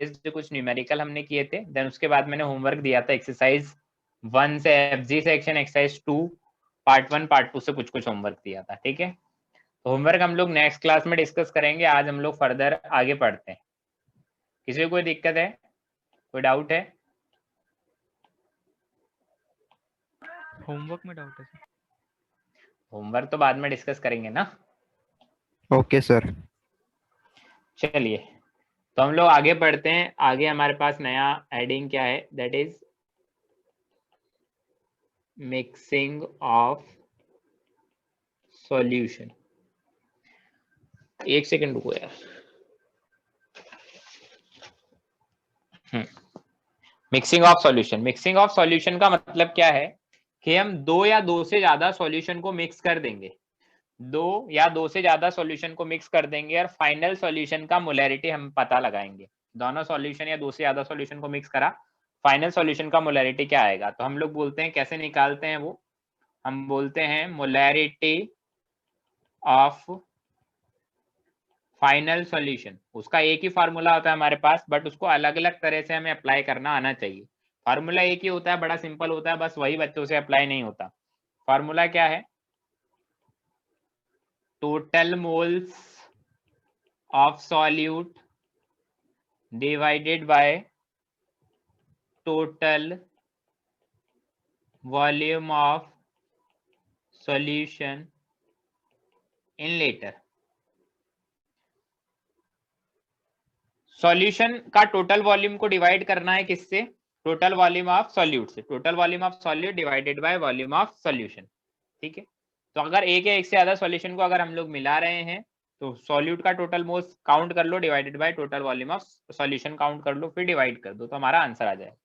जो कुछ न्यूमेरिकल हमने किए थे, देन उसके बाद मैंने होमवर्क दिया था एक्सरसाइज 1 से FG section, exercise 2 part 1 part 2 से कुछ कुछ होमवर्क दिया था। ठीक है, तो होमवर्क हम लोग नेक्स्ट क्लास में डिस्कस करेंगे। आज हम लोग फर्दर आगे पढ़ते हैं। किसी को कोई दिक्कत है, कोई डाउट है? होमवर्क में डाउट है सर। होमवर्क तो बाद में डिस्कस करेंगे ना। Okay sir. चलिए, तो हम लोग आगे बढ़ते हैं। आगे हमारे पास नया एडिंग क्या है, that is mixing of solution. एक सेकंड रुको यार। Mixing of solution. Mixing of solution का मतलब क्या है कि हम दो या दो से ज्यादा सॉल्यूशन को मिक्स कर देंगे, दो या दो से ज्यादा सॉल्यूशन को मिक्स कर देंगे और फाइनल सॉल्यूशन का मोलैरिटी हम पता लगाएंगे। दोनों सॉल्यूशन या दो से ज्यादा सॉल्यूशन को मिक्स करा, फाइनल सॉल्यूशन का मोलैरिटी क्या आएगा। तो हम लोग बोलते हैं, कैसे निकालते हैं वो, हम बोलते हैं मोलैरिटी ऑफ फाइनल सॉल्यूशन। उसका एक ही फार्मूला होता है हमारे पास, बट उसको अलग अलग तरह से हमें अप्लाई करना आना चाहिए। फार्मूला एक ही होता है, बड़ा सिंपल होता है, बस वही बच्चों से अप्लाई नहीं होता। फार्मूला क्या है, total moles of solute divided by total volume of solution in litre. Solution का टोटल वॉल्यूम को डिवाइड करना है किससे, टोटल वॉल्यूम ऑफ सॉल्यूट से। Total volume of solute divided by volume of solution. ठीक है, तो अगर एक या एक से ज्यादा सॉल्यूशन को अगर हम लोग मिला रहे हैं तो सॉल्यूट का टोटल मोल्स काउंट कर लो divided by total volume of solution count कर लो, फिर डिवाइड कर दो, तो हमारा आंसर आ जाएगा।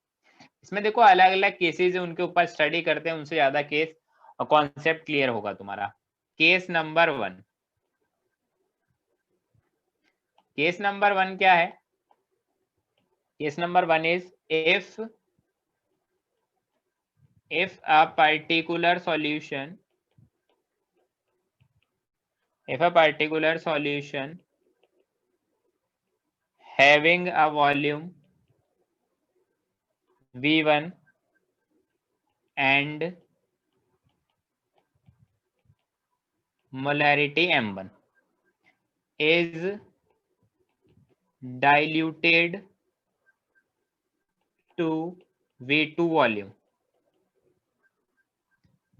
इसमें देखो अलग अलग केसेस है, उनके ऊपर स्टडी करते हैं, उनसे ज्यादा केस और कॉन्सेप्ट क्लियर होगा तुम्हारा। केस नंबर 1, केस नंबर 1 क्या है, case number 1 is if a particular solution having a volume V1 and molarity M1 is diluted to V2 volume,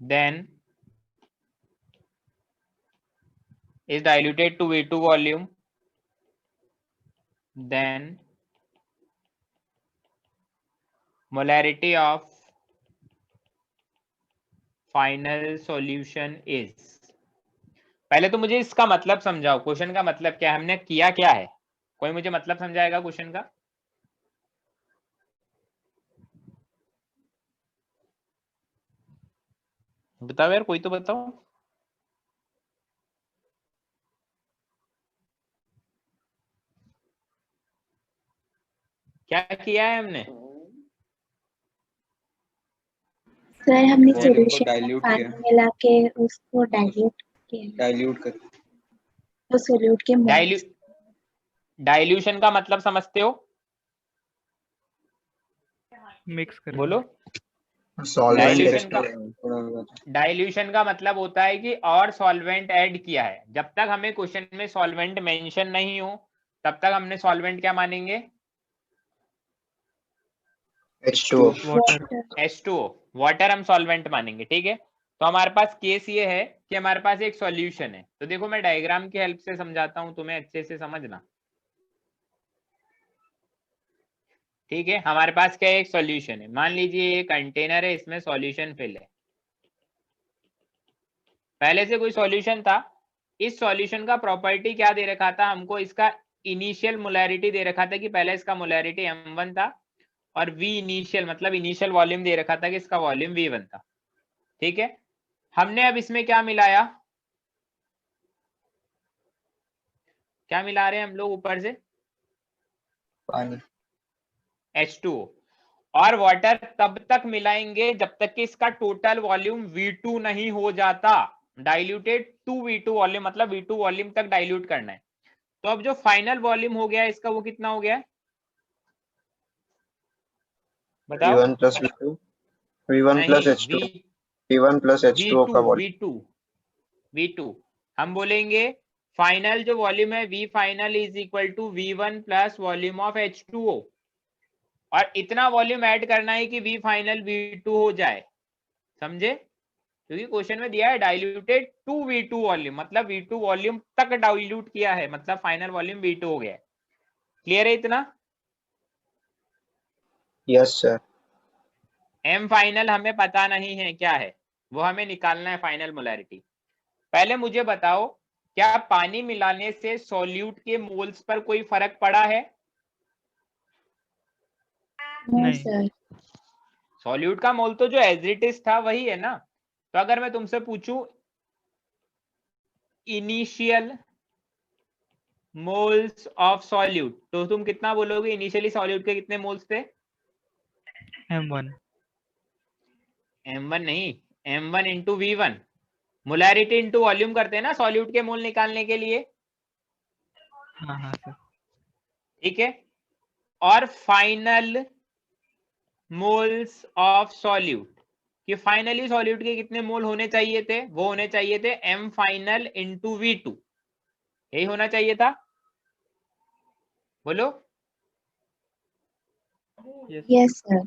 then is diluted to V2 volume, then molarity of final solution is। पहले तो मुझे इसका मतलब समझाओ, question का मतलब क्या है, हमने किया क्या है, कोई मुझे मतलब समझाएगा क्वेश्चन का? बताओ यार, कोई तो बताओ। क्या किया है हमने? सर हमने वॉल्यूम को सॉल्यूशन में डाइल्यूट पानी किया, मिला के उसको डाइल्यूट किया, डाइल्यूट कर। तो सॉल्यूट के मोल्स। डाइल्यूशन का मतलब समझते हो? मिक्स कर बोलो। सॉल्वेंट डाइल्यूशन का मतलब होता है कि और सॉल्वेंट ऐड किया है। जब तक हमें क्वेश्चन में सॉल्वेंट मेंशन नहीं हो तब तक हमने सॉल्वेंट क्या मानेंगे, H2O। वाटर। H2O, वाटर हम सॉल्वेंट मानेंगे। ठीक है, तो हमारे पास केस ये है कि हमारे पास एक सॉल्यूशन है। तो देखो मैं डायग्राम की हेल्प से समझाता हूं, तुम्हें अच्छे से समझना। ठीक है, हमारे पास क्या है, एक सॉल्यूशन है। मान लीजिए ये कंटेनर है, इसमें सॉल्यूशन फिल है। पहले से कोई सॉल्यूशन था, इस सॉल्यूशन का प्रॉपर्टी क्या दे रखा था हमको, इसका इनिशियल मोलैरिटी दे रखा था कि पहले इसका मोलैरिटी M1 था और V इनिशियल मतलब इनिशियल वॉल्यूम दे रखा था कि इसका वॉल्यूम V1 था। ठीक है, हमने अब इसमें क्या मिलाया, क्या मिला रहे हैं हम लोग ऊपर से, पानी, H2O और वाटर तब तक मिलाएंगे जब तक कि इसका टोटल वॉल्यूम V2 नहीं हो जाता। डाइल्यूटेड टू V2 वॉल्यूम मतलब V2 वॉल्यूम तक डाइल्यूट करना है। तो अब जो फाइनल वॉल्यूम हो गया इसका वो कितना हो गया है, बताओ। V1 plus V2 V1 plus नहीं, H2 V1 plus H2O का वॉल्यूम। V2 हम बोलेंगे फाइनल जो वॉल्यूम है V final is equal to V1 plus volume of H2O, और इतना वॉल्यूम ऐड करना है कि V फाइनल V2 हो जाए, समझे? क्योंकि क्वेश्चन में दिया है डाइल्यूटेड टू V2 वॉल्यूम, मतलब V2 वॉल्यूम तक डाइल्यूट किया है, मतलब फाइनल वॉल्यूम V2 हो गया है। क्लियर है इतना? Yes sir. M फाइनल हमें पता नहीं है क्या है, वो हमें निकालना है फाइनल मोलैरिटी। पहले मुझे बताओ, क्या पानी मिलाने से सॉल्यूट के मोल्स पर कोई फर्क पड़ा है? No sir. सॉल्यूट का मोल तो जो एज इट इज था वही है ना। तो अगर मैं तुमसे पूछूं इनिशियल मोल्स ऑफ सॉल्यूट, तो तुम कितना बोलोगे? इनिशियली सॉल्यूट के कितने मोल्स थे? M1 M1 नहीं, M1 into V1, molarity into volume करते हैं ना सॉल्यूट के मोल निकालने के लिए। हाँ सर। ठीक है, और फाइनल मोल्स ऑफ सॉल्यूट, कि फाइनली सॉल्यूट के कितने मोल होने चाहिए थे? वो होने चाहिए थे M फाइनल इंटू V2, यही होना चाहिए था। बोलो यस सर।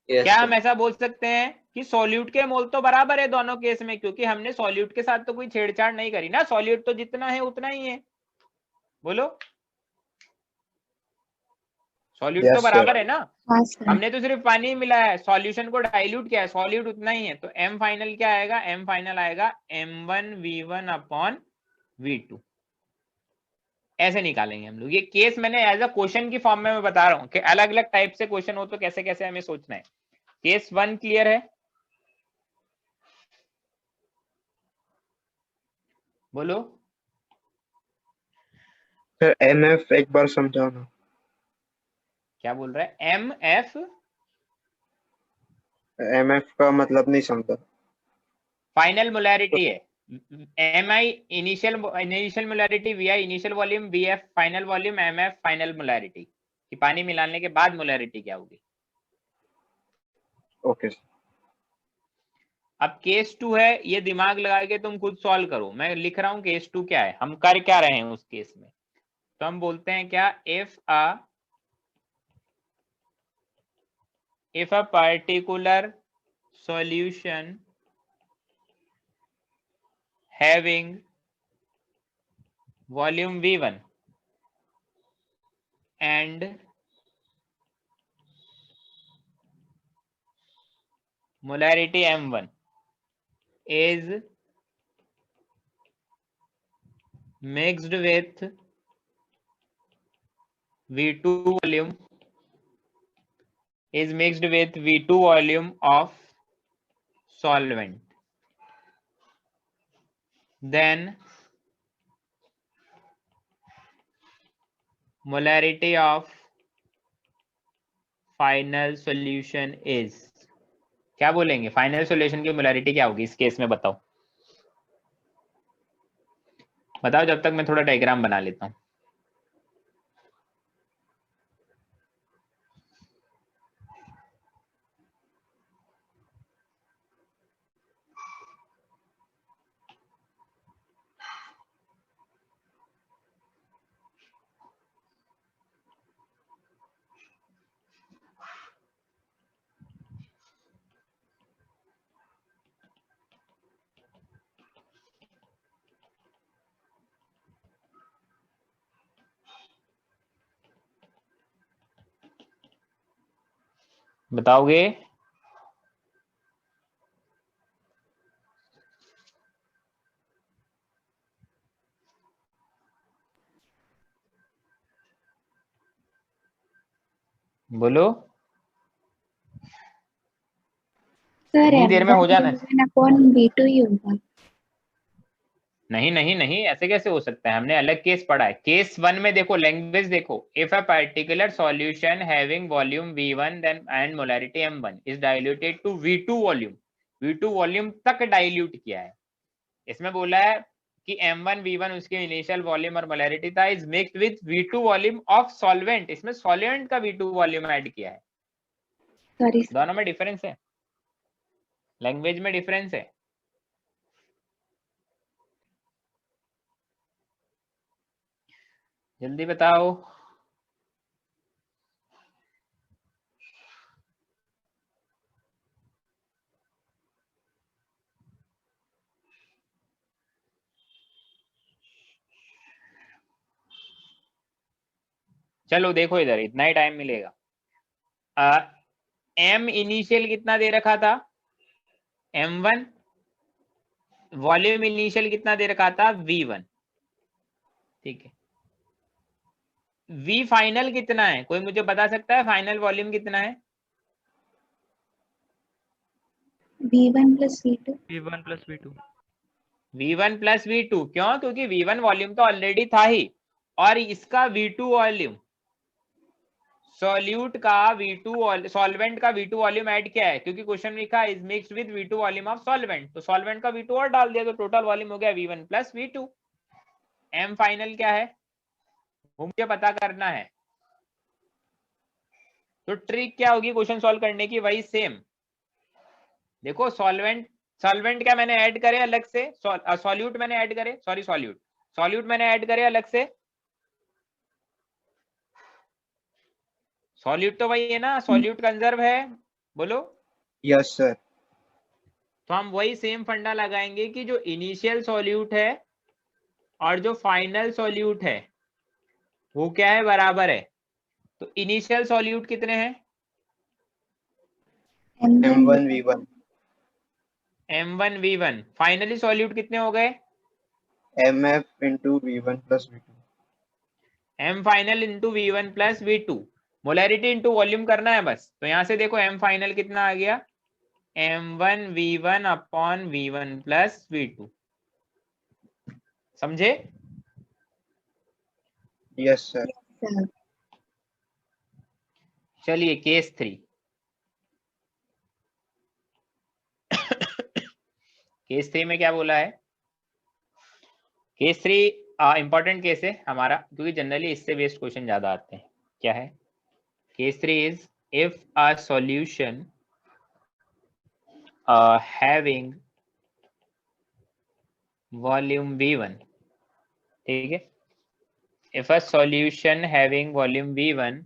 क्या हम ऐसा बोल सकते हैं कि सॉल्यूट के मोल तो बराबर है दोनों केस में, क्योंकि हमने सॉल्यूट के साथ तो कोई छेड़छाड़ नहीं करी ना, सॉल्यूट तो जितना है उतना ही है। बोलो, सॉल्यूट तो Yes, बराबर sir. है ना। हाँ सर। हमने तो सिर्फ पानी मिलाया है, सॉल्यूशन को डाइल्यूट किया है, सॉल्यूट उतना ही है। तो M फाइनल क्या आएगा? M फाइनल आएगा M1 V1 अपॉन V2। ऐसे निकालेंगे हम लोग। ये केस मैंने एज अ क्वेश्चन की फॉर्म में मैं बता रहा हूँ कि अलग अलग टाइप से क्वेश्चन हो तो कैसे कैसे हमें सोचना है। केस 1 क्लियर है? बोलो। सर MF एक बार समझाओ ना। क्या बोल रहा है? MF MF का मतलब नहीं समझा। फाइनल मोलैरिटी है, MI initial molarity, VI initial volume, VF final volume, MF final molarity, कि पानी मिलाने के बाद मोलैरिटी क्या होगी। ओके। अब केस 2 है, ये दिमाग लगा के तुम खुद सॉल्व करो, मैं लिख रहा हूं केस 2 क्या है, हम कर क्या रहे हैं उस केस में। तो हम बोलते हैं क्या, if a particular solution having volume V1 and molarity M1 is mixed with V2 volume of solvent, then molarity of final solution is, क्या बोलेंगे? फाइनल सॉल्यूशन की मोलैरिटी क्या होगी इस केस में? बताओ बताओ, जब तक मैं थोड़ा डायग्राम बना लेता हूं। बताओगे? बोलो, सर इतनी देर में हो जाना है। M1 अपॉन V2 ही होगा। नहीं नहीं नहीं, ऐसे कैसे हो सकता है? हमने अलग केस पढ़ा है। केस 1 में देखो, लैंग्वेज देखो, if a particular solution having volume V1 then and molarity M1 is diluted to V2 volume, V2 volume तक डाइल्यूट किया है। इसमें बोला है कि M1 V1 उसके इनिशियल वॉल्यूम और मोलैरिटी था, is mixed with V2 volume of solvent, इसमें सॉल्वेंट का V2 वॉल्यूम ऐड किया है। Sorry, sir. दोनों में डिफरेंस है, लैंग्वेज में डिफरेंस है। जल्दी बताओ। चलो देखो इधर, इतना ही टाइम मिलेगा। एम इनिशियल कितना दे रखा था, M1। वॉल्यूम इनिशियल कितना दे रखा था, V1। ठीक है, V फाइनल कितना है, कोई मुझे बता सकता है फाइनल वॉल्यूम कितना है? V1 plus V2. V1 plus V2। V1 plus V2, क्यों? क्योंकि V1 वॉल्यूम तो ऑलरेडी था ही, और इसका V2 वॉल्यूम, सॉल्यूट का V2 सॉल्वेंट का V2 वॉल्यूम ऐड किया है, क्योंकि क्वेश्चन लिखा is mixed with V2 volume of solvent, तो सॉल्वेंट का V2 और डाल दिया, तो टोटल वॉल्यूम हो गया V1 plus V2। M final क्या है वो मुझे पता करना है। तो ट्रिक क्या होगी क्वेश्चन सॉल्व करने की, वही सेम। देखो सॉल्वेंट क्या मैंने ऐड करे अलग से, सॉल्यूट मैंने ऐड करे, सॉरी सॉल्यूट मैंने ऐड करे अलग से। सॉल्यूट तो वही है ना, सॉल्यूट कंजर्व है, बोलो। Yes sir. तो हम वही सेम फंडा लगाएंगे कि जो इनिशियल सॉल्यूट है और जो फाइनल सॉल्यूट है वो क्या है, बराबर है। तो इनिशियल सॉल्यूट कितने हैं, M1 V1। M1 V1। Finally solute कितने हो गए, MF into V1 plus V2। M final into V1 plus V2। Molarity into volume करना है बस। तो यहां से देखो M फाइनल कितना आ गया, M1 V1 upon V1 plus V2। समझे? Yes sir. Sir. चलिए केस 3। केस 3 में क्या बोला है, केस 3 इंपॉर्टेंट केस है हमारा, क्योंकि जनरली इससे बेस्ड क्वेश्चन ज्यादा आते हैं। क्या है case 3 is if a solution having volume V1, ठीक है, if a solution having volume V1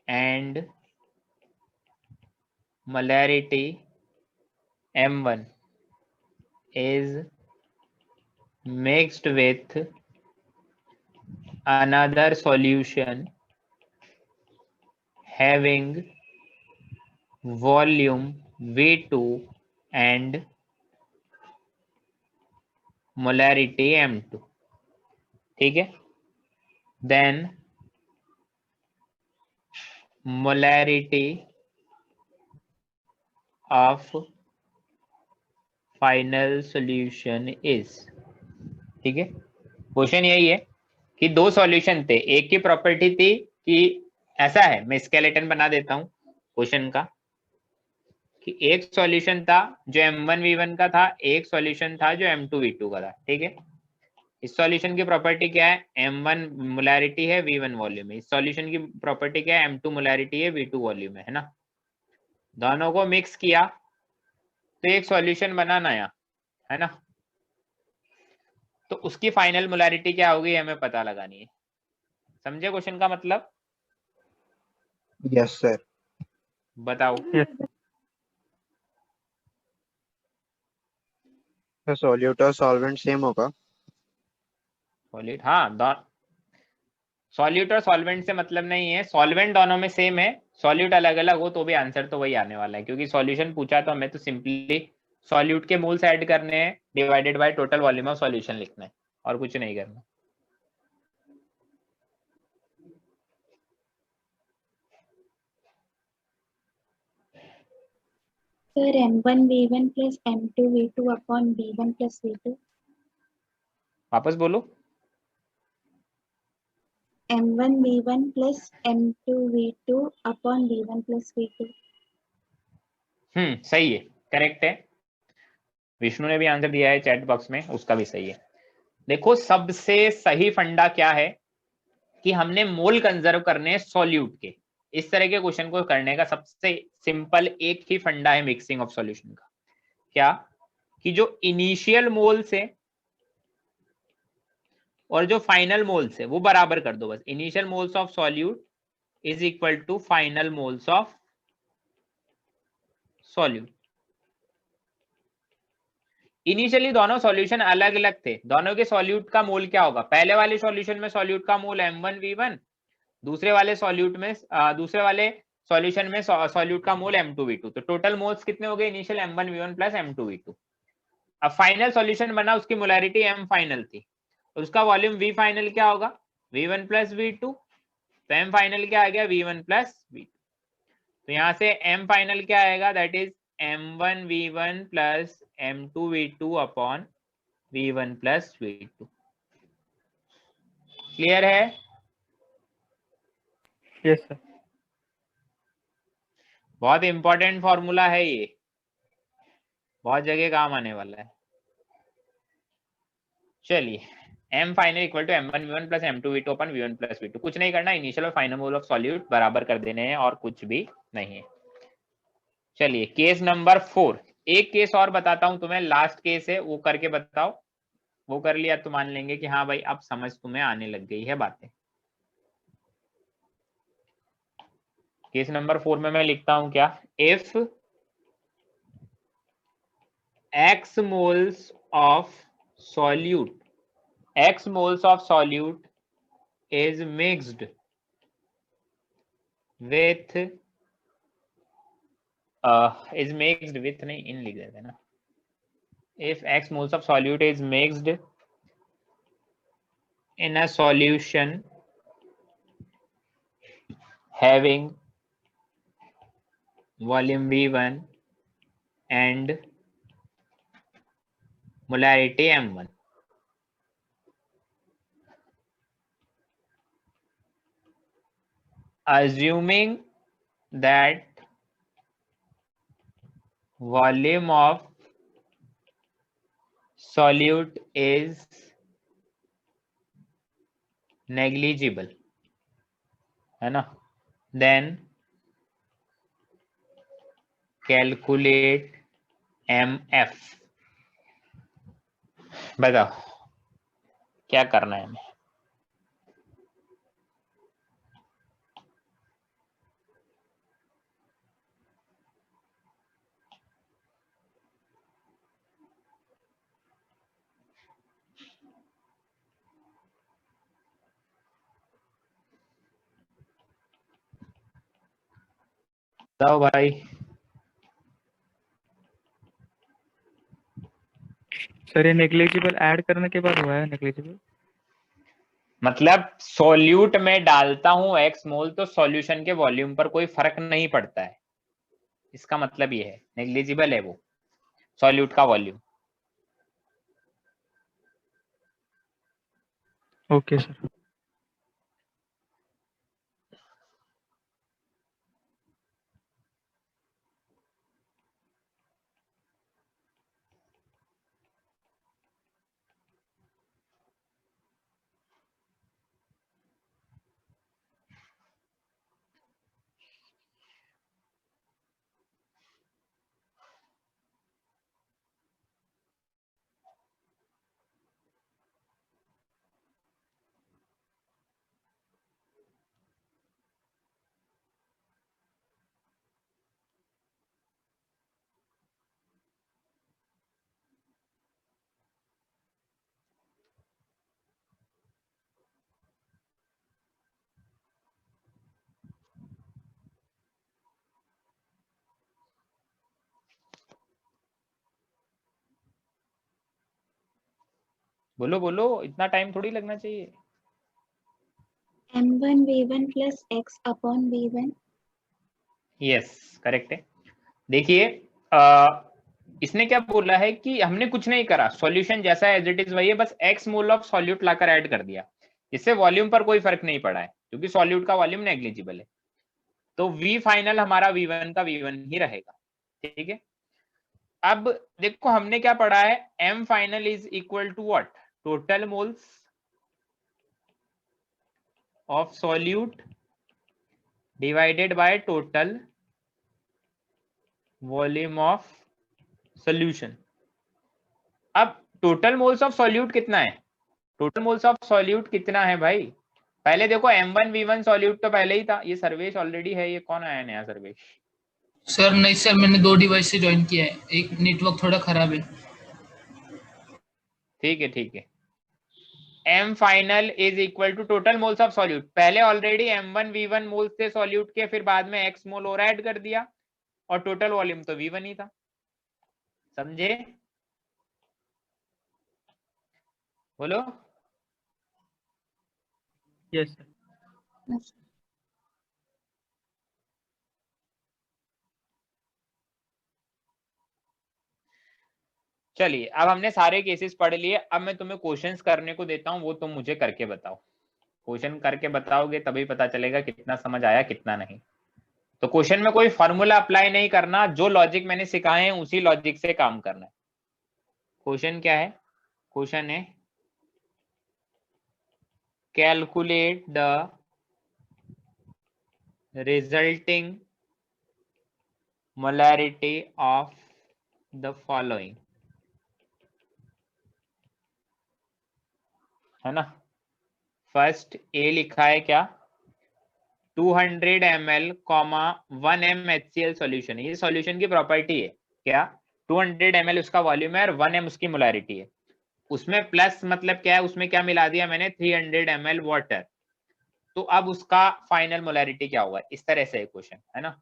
and molarity M1 is mixed with another solution having volume V2 and molarity M2, ठीक है, then molarity of final solution is, ठीक है। Question यही है कि दो सॉल्यूशन थे, एक की प्रॉपर्टी थी कि ऐसा है, मैं स्केलेटन बना देता हूं क्वेश्चन का, कि एक सॉल्यूशन था जो M1 V1 का था, एक सॉल्यूशन था जो M2 V2 का था, ठीक है। इस सॉल्यूशन की प्रॉपर्टी क्या है, M1 मोलैरिटी है, V1 वॉल्यूम है। इस सॉल्यूशन की प्रॉपर्टी क्या है, M2 मोलैरिटी है, V2 वॉल्यूम है ना। दोनों को मिक्स किया तो एक सॉल्यूशन बना नया, है ना। तो उसकी फाइनल मोलैरिटी क्या होगी हमें पता लगानी है। समझे क्वेश्चन का मतलब? Yes sir. बताओ। तो सॉल्यूट और सॉल्वेंट सेम होगा? सॉलिड, हाँ, सॉल्यूट और सॉल्वेंट से मतलब नहीं है, सॉल्वेंट दोनों में सेम है, सॉल्यूट अलग अलग हो तो भी आंसर तो वही आने वाला है, क्योंकि सॉल्यूशन पूछा तो हमें तो सिंपली सॉल्यूट के मोल्स ऐड करने हैं divided by total volume of solution लिखना है, और कुछ नहीं करना। Sir, M1 V1 plus M2 V2 upon V1 plus V2. वापस बोलो। M1 V1 plus M2 V2 upon V1 plus V2. सही है, करेक्ट है। विष्णु ने भी आंसर दिया है चैट बॉक्स में, उसका भी सही है। देखो सबसे सही फंडा क्या है कि हमने मोल कंजर्व करने हैं सॉल्यूट के, इस तरह के क्वेश्चन को करने का सबसे सिंपल एक ही फंडा है मिक्सिंग ऑफ सॉल्यूशन का, क्या कि जो इनिशियल मोल्स है और जो फाइनल मोल्स है वो बराबर कर दो बस। Initial moles of solute is equal to final moles of solute. Initially दोनों सॉल्यूशन अलग अलग थे, दोनों के सॉल्यूट का मोल क्या होगा, पहले वाले सॉल्यूशन में सॉल्यूट का मोल m1v1, दूसरे वाले सॉल्यूशन में सॉल्यूट का मोल m2v2। तो टोटल मोल्स कितने हो गए इनिशियल m1v1 प्लस m2v2। अब फाइनल सॉल्यूशन बना, उसकी मोलैरिटी m फाइनल थी, उसका वॉल्यूम v फाइनल क्या होगा v1 प्लस v2, तो m फाइनल क्या आ गया v1 प्लस v2। तो यहाँ से m फाइनल क्या आएगा, that is m1v1 plus m2v2 upon v1 plus v2। Clear है? Yes sir. बहुत इंपॉर्टेंट फॉर्मूला है ये, बहुत जगह काम आने वाला है। चलिए m final equal to m1v1 plus m2v2 अपन v1 प्लस v2। कुछ नहीं करना, इनिशियल और फाइनल मोल ऑफ सॉल्यूट बराबर कर देने हैं और कुछ भी नहीं है। चलिए केस नंबर 4, एक केस और बताता हूं तुम्हें, लास्ट केस है, वो करके बताओ। वो कर लिया तो मान लेंगे कि हाँ भाई अब समझ तुम्हें आने लग गई है बातें। केस नंबर 4 में मैं लिखता हूं क्या, if x moles of solute is mixed with नहीं, इन लिख देते ना, if x moles of solute is mixed in a solution having volume v1 and molarity m1, assuming that volume of solute is negligible, है ना, then calculate mf। बताओ क्या करना है हमें। बताओ भाई। सर ये नेग्लिजिबल ऐड करने के बाद हुआ है नेग्लिजिबल। मतलब सॉल्यूट में डालता हूं x मोल तो सॉल्यूशन के वॉल्यूम पर कोई फर्क नहीं पड़ता है, इसका मतलब ये है नेग्लिजिबल है वो सॉल्यूट का वॉल्यूम। Okay sir. बोलो बोलो, इतना टाइम थोड़ी लगना चाहिए। m1v1 plus x upon v1। Yes correct है। देखिए इसने क्या बोला है कि हमने कुछ नहीं करा, सॉल्यूशन जैसा एज इट इज वही है, बस x mole of solute locker add कर दिया, इससे वॉल्यूम पर कोई फर्क नहीं पड़ा है क्योंकि सॉल्यूट का वॉल्यूम नेग्लिजिबल है। तो v फाइनल हमारा v1 का v1 ही रहेगा, ठीक है। अब देखो हमने क्या पढ़ा है, m final is equal to what, total moles of solute divided by total volume of solution. अब टोटल मोल्स ऑफ सॉल्यूट कितना है? टोटल मोल्स ऑफ सॉल्यूट कितना है भाई? पहले देखो M1 V1 सॉल्यूट तो पहले ही था, ये सर्वेश ऑलरेडी है। ये कौन आया नया सर्वेश? सर नहीं सर, मैंने 2 डिवाइस से ज्वाइन किया है, एक नेटवर्क थोड़ा खराब है। ठीक है ठीक है। M final is equal to total moles of solute. पहले ऑलरेडी M1 V1 मोल्स थे सॉल्यूट के, फिर बाद में X मोल और ऐड कर दिया, और टोटल वॉल्यूम तो V1 ही था। समझे? बोलो। Yes sir. Yes. चलिए, अब हमने सारे केसेस पढ़ लिए। अब मैं तुम्हें क्वेश्चंस करने को देता हूं, वो तुम मुझे करके बताओ। क्वेश्चन करके बताओगे तभी पता चलेगा कितना समझ आया कितना नहीं। तो क्वेश्चन में कोई फॉर्मूला अप्लाई नहीं करना, जो लॉजिक मैंने सिखाए हैं उसी लॉजिक से काम करना है। क्वेश्चन क्या है? क्वेश्चन है calculate the resulting molarity of the following, है ना। फर्स्ट ए लिखा है क्या? 200 ml, 1 m HCl सॉल्यूशन। ये सॉल्यूशन की प्रॉपर्टी है क्या? 200 ml उसका वॉल्यूम है और 1 m उसकी मोलैरिटी है। उसमें प्लस मतलब क्या है? उसमें क्या मिला दिया मैंने? 300 ml वाटर। तो अब उसका फाइनल मोलैरिटी क्या होगा? इस तरह से क्वेश्चन है ना।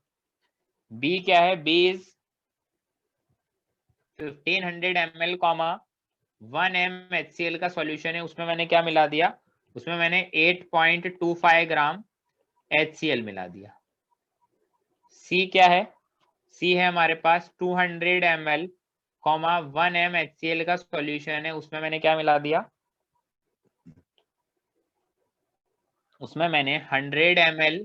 बी क्या है? B is 1500 ml, 1 m HCl का सॉल्यूशन है। उसमें मैंने क्या मिला दिया? उसमें मैंने 8.25 ग्राम HCl मिला दिया। सी क्या है? सी है हमारे पास 200 ml, 1 m HCl का सॉल्यूशन है। उसमें मैंने क्या मिला दिया? उसमें मैंने 100 ml,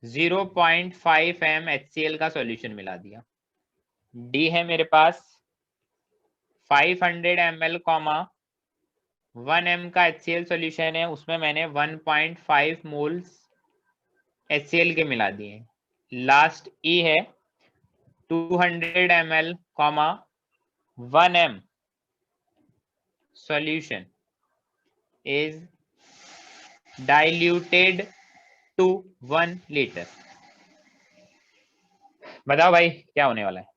0.5 m HCl का सॉल्यूशन मिला दिया। डी है मेरे पास 500 ml, 1 m का HCl सॉल्यूशन है। उसमें मैंने 1.5 मोल्स HCl के मिला दिए। लास्ट ई है 200 ml, 1 m solution is diluted to 1 liter। बताओ भाई क्या होने वाला है?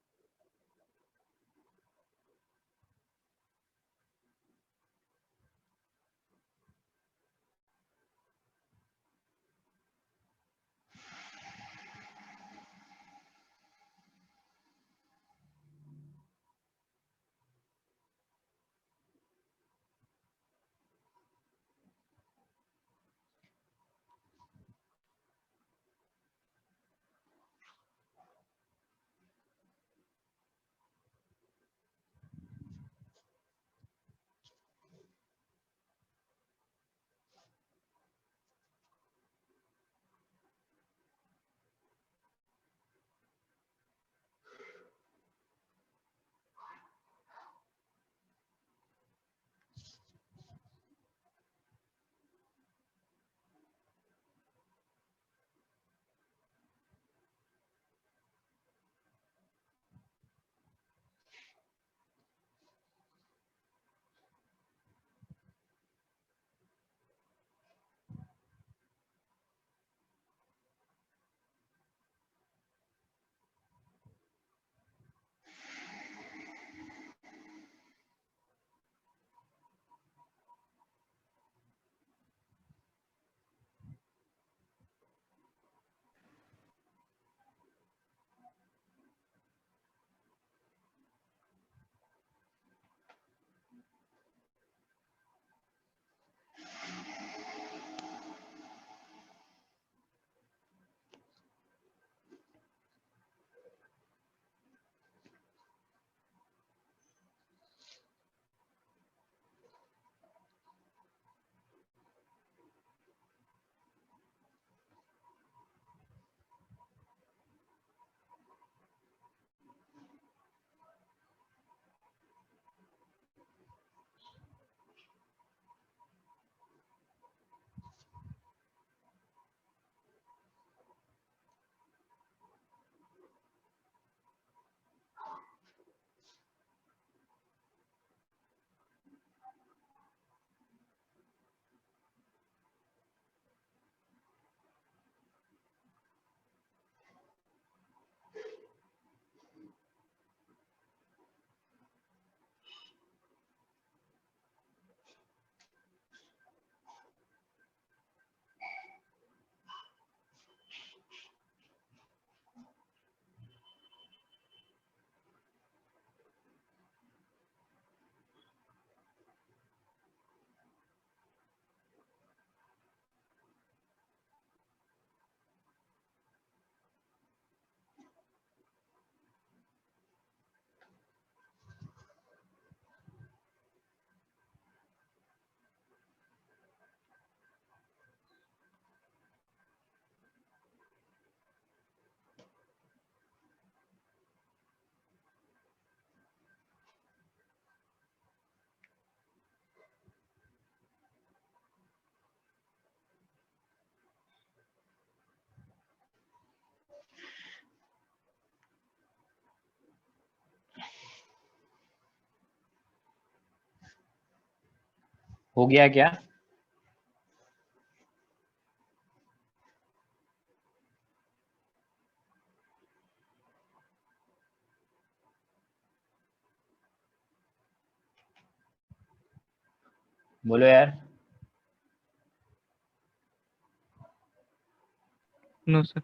हो गया क्या? बोलो यार। No sir.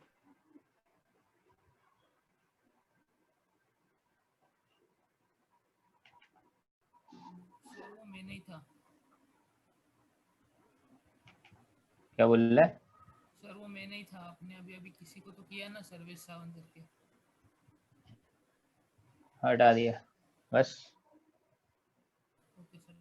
सर वो मैं नहीं था। क्या बोल रहा है? सर वो मैं नहीं था, आपने अभी अभी किसी को तो किया ना, सर्वेश सावंत करके। हटा दिया बस। Okay sir.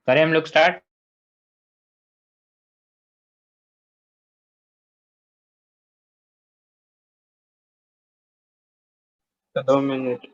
करें हम लोग स्टार्ट? तो 2 मिनट।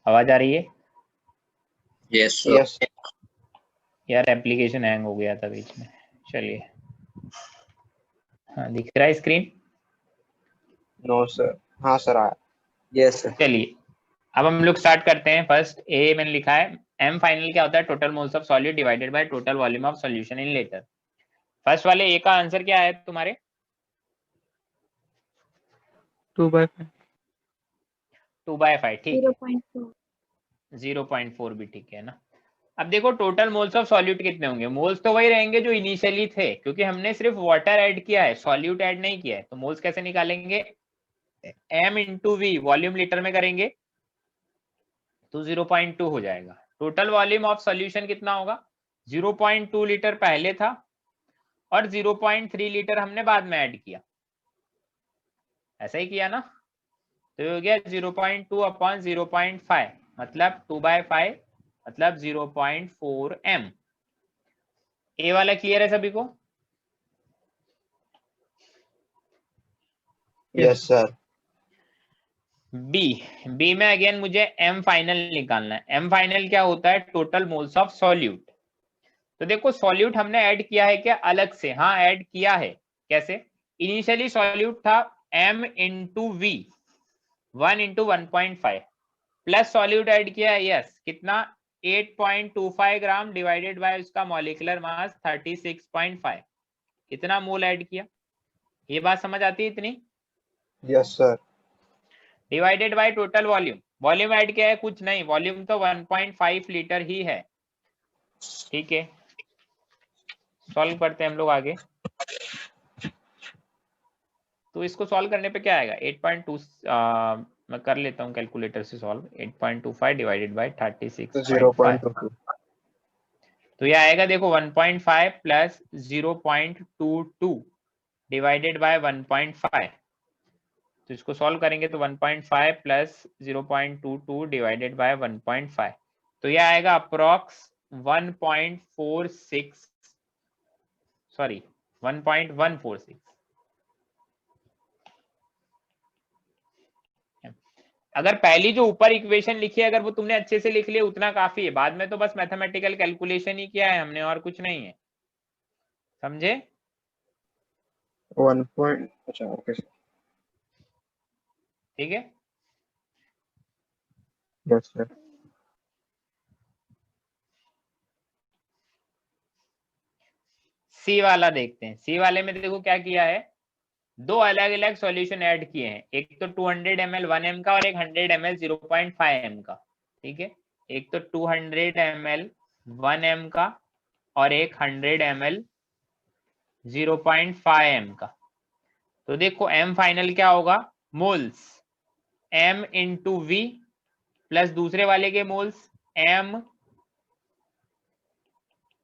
आवाज आ रही है? Yes sir. यस। यार एप्लीकेशन हैंग हो गया था बीच में। चलिए, हाँ दिख रहा है स्क्रीन? No sir. हाँ सर आया। Yes sir. चलिए अब हम लोग स्टार्ट करते हैं। फर्स्ट ए मैंने लिखा है, एम फाइनल क्या होता है? Total moles of solid divided by total volume of solution in litre. First वाले ए का आंसर क्या है तुम्हारे? 2/5। 2/5 ठीक है। 0.4. 0.4 भी ठीक है ना। अब देखो टोटल मोल्स ऑफ सॉल्यूट कितने होंगे? मोल्स तो वही रहेंगे जो इनिशियली थे, क्योंकि हमने सिर्फ वाटर ऐड किया है, सॉल्यूट ऐड नहीं किया है। तो मोल्स कैसे निकालेंगे? m into V, volume litre में करेंगे तो 0.2 हो जाएगा। टोटल वॉल्यूम ऑफ सॉल्यूशन कितना होगा? 0.2 लीटर पहले था और 0.3 लीटर हमने बाद में ऐड किया। ऐसा ही किया ना? तो ये हो गया 0.2 अपॉन 0.5 मतलब 2/5 मतलब 0.4 m। ए वाला क्लियर है सभी को? Yes sir. बी में अगेन मुझे एम फाइनल निकालना है। एम फाइनल क्या होता है? Total moles of solute. तो देखो सॉल्यूट हमने ऐड किया है क्या अलग से? हाँ ऐड किया है। कैसे? इनिशियली सॉल्यूट था m into V 1 into 1.5 plus solute add किया है यस कितना 8.25 ग्राम डिवाइडेड बाय उसका मॉलिक्यूलर मास 36.5 कितना मोल ऐड किया? ये बात समझ आती है इतनी? Yes sir. Divided by total volume. Volume add किया है कुछ नहीं, वॉल्यूम तो 1.5 लीटर ही है। ठीक है सॉल्व करते हैं हम लोग आगे। तो इसको सॉल्व करने पे क्या आएगा 8.2 मैं कर लेता हूँ कैलकुलेटर से सॉल्व। 8.25 डिवाइडेड बाय 36.5 0.22 तो ये आएगा देखो 1.5 प्लस 0.22 डिवाइडेड बाय 1.5। तो इसको सॉल्व करेंगे तो 1.5 प्लस 0.22 डिवाइडेड बाय 1.5 तो ये आएगा अप्रोक्स 1.46 सॉरी 1.146। अगर पहली जो ऊपर इक्वेशन लिखी है अगर वो तुमने अच्छे से लिख लिया उतना काफी है, बाद में तो बस मैथमेटिकल कैलकुलेशन ही किया है हमने और कुछ नहीं है। समझे? 1 point अच्छा ओके सर। ठीक है यस सर। सी वाला देखते हैं। सी वाले में देखो क्या किया है, दो अलग अलग सॉल्यूशन ऐड किए हैं, एक तो 200 ml 1 m का और एक 100 ml 0.5 m का। ठीक है एक तो 200 ml 1 m का और एक 100 ml 0.5 m का। तो देखो m फाइनल क्या होगा moles m into V plus दूसरे वाले के moles m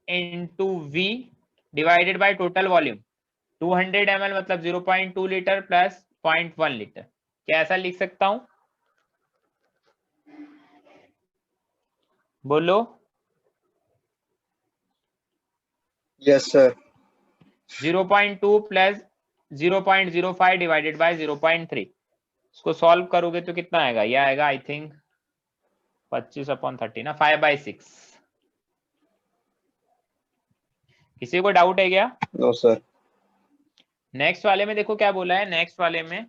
into V divided by total volume 200 ml मतलब 0.2 लीटर प्लस 0.1 लीटर। क्या ऐसा लिख सकता हूं? बोलो। Yes sir. 0.2 plus 0.05 divided by 0.3 इसको सॉल्व करोगे तो कितना आएगा? ये आएगा आई थिंक 25/30 ना 5/6। किसी को डाउट है क्या? No sir. नेक्स्ट वाले में देखो क्या बोला है। नेक्स्ट वाले में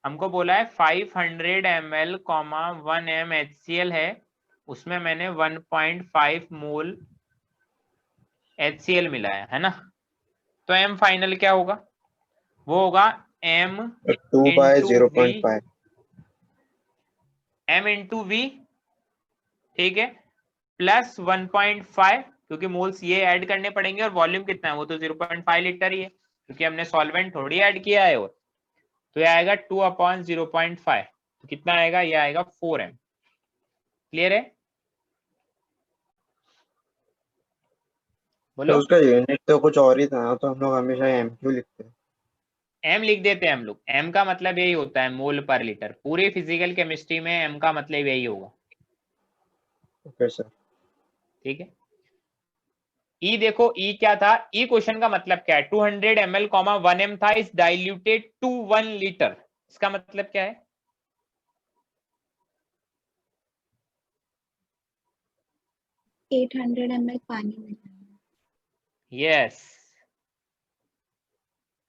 हमको बोला है 500 ml 1 m HCl है, उसमें मैंने 1.5 मोल HCl मिलाया है ना। तो m फाइनल क्या होगा? वो होगा m 2/0.5 m इंटू वी ठीक है प्लस 1.5 क्योंकि मोल्स ये ऐड करने पड़ेंगे और वॉल्यूम कितना है वो तो 0.5 लीटर ही है क्योंकि हमने सॉल्वेंट थोड़ी ऐड किया है। और तो ये आएगा 2/0.5 तो कितना आएगा? ये आएगा 4m। क्लियर है? तो बोलो। उसका यूनिट तो कुछ और ही था ना, तो हम लोग हमेशा एमक्यू लिखते हैं। m लिख देते हैं हम लोग। m का मतलब यही होता है मोल पर लीटर। पूरी फिजिकल केमिस्ट्री में m का मतलब यही होगा। Okay sir. ठीक है ई देखो ई क्या था? ई क्वेश्चन का मतलब क्या है? 200 ml 1 m था इज डाइल्यूटेड टू 1 लीटर। इसका मतलब क्या है? एट 800 ml पानी मिला है। यस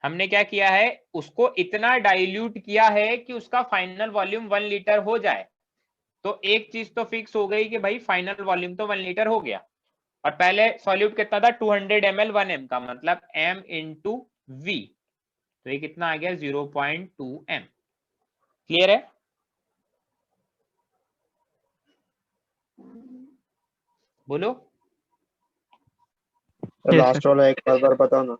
हमने क्या किया है उसको इतना डाइल्यूट किया है कि उसका फाइनल वॉल्यूम 1 लीटर हो जाए। तो एक चीज तो फिक्स हो गई कि भाई फाइनल वॉल्यूम तो 1 लीटर हो गया। और पहले सॉल्यूट कितना था 200 ml 1 m का मतलब m इंटू वी तो ये कितना आ गया 0.2 m। क्लियर है? बोलो। तो Yes, लास्ट वाला एक बार बताओ ना।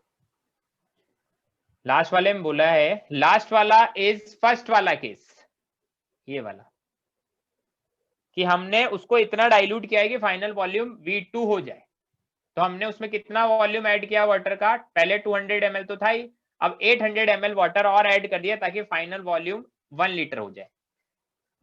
लास्ट वाले में बोला है लास्ट वाला इज फर्स्ट वाला केस ये वाला कि हमने उसको इतना डाइल्यूट किया है कि फाइनल वॉल्यूम V2 हो जाए। तो हमने उसमें कितना वॉल्यूम ऐड किया वाटर का? पहले 200 ml तो था ही, अब 800 ml वाटर और ऐड कर दिया ताकि फाइनल वॉल्यूम 1 लीटर हो जाए।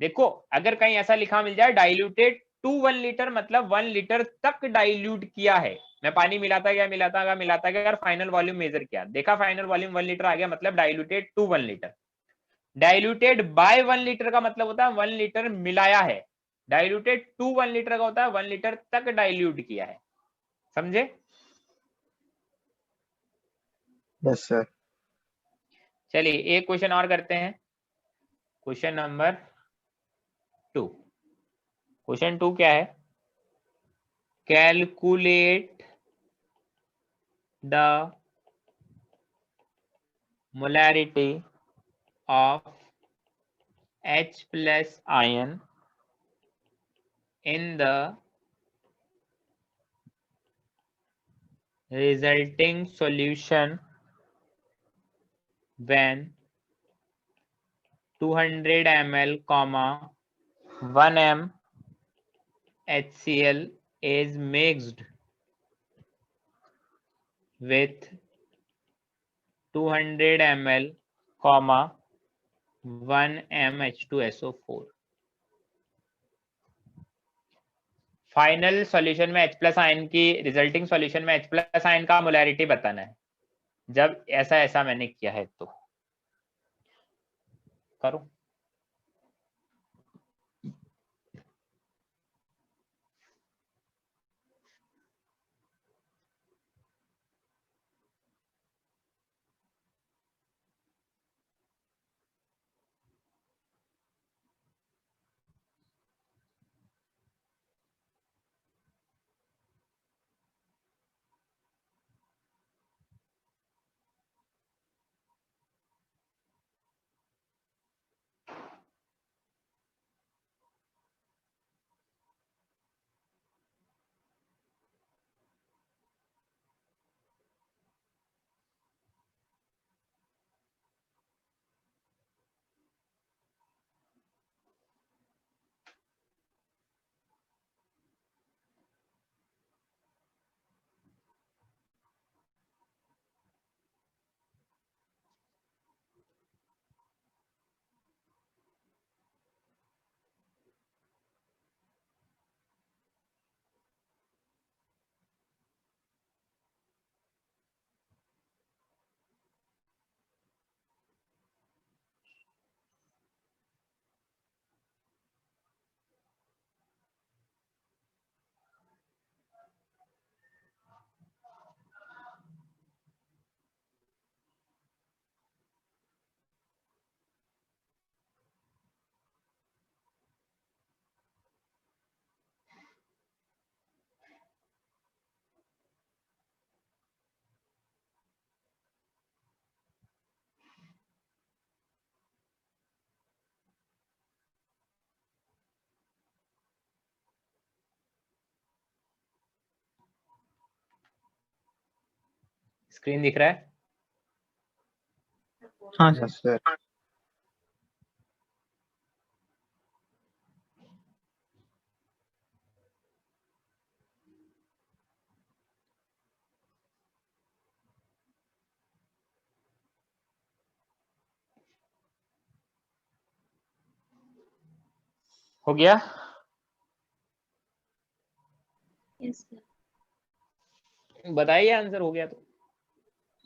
देखो अगर कहीं ऐसा लिखा मिल जाए डाइल्यूटेड टू 1 लीटर मतलब 1 लीटर तक डाइल्यूट किया है। मैं पानी मिलाता गया और फाइनल वॉल्यूम मेजर किया देखा फाइनल वॉल्यूम 1 लीटर आ गया मतलब diluted to 1 litre. Diluted by 1 litre का मतलब होता है 1 लीटर मिलाया है, डाइल्यूटेड टू 1 लीटर का होता है 1 लीटर तक डाइल्यूट किया है, समझे? Yes sir. चलिए एक क्वेश्चन और करते हैं, क्वेश्चन नंबर 2। क्वेश्चन 2 क्या है? Calculate the molarity of H plus ion in the resulting solution when 200 ml, 1 m HCl is mixed with 200 ml, 1 m H2SO4। Final solution में H प्लस आयन की, resulting solution में H plus ion का molarity बताना है। जब ऐसा मैंने किया है तो करो। स्क्रीन दिख रहा है? हाँ सर। Yes sir. हो गया? Yes, sir. बताइए आंसर हो गया तो।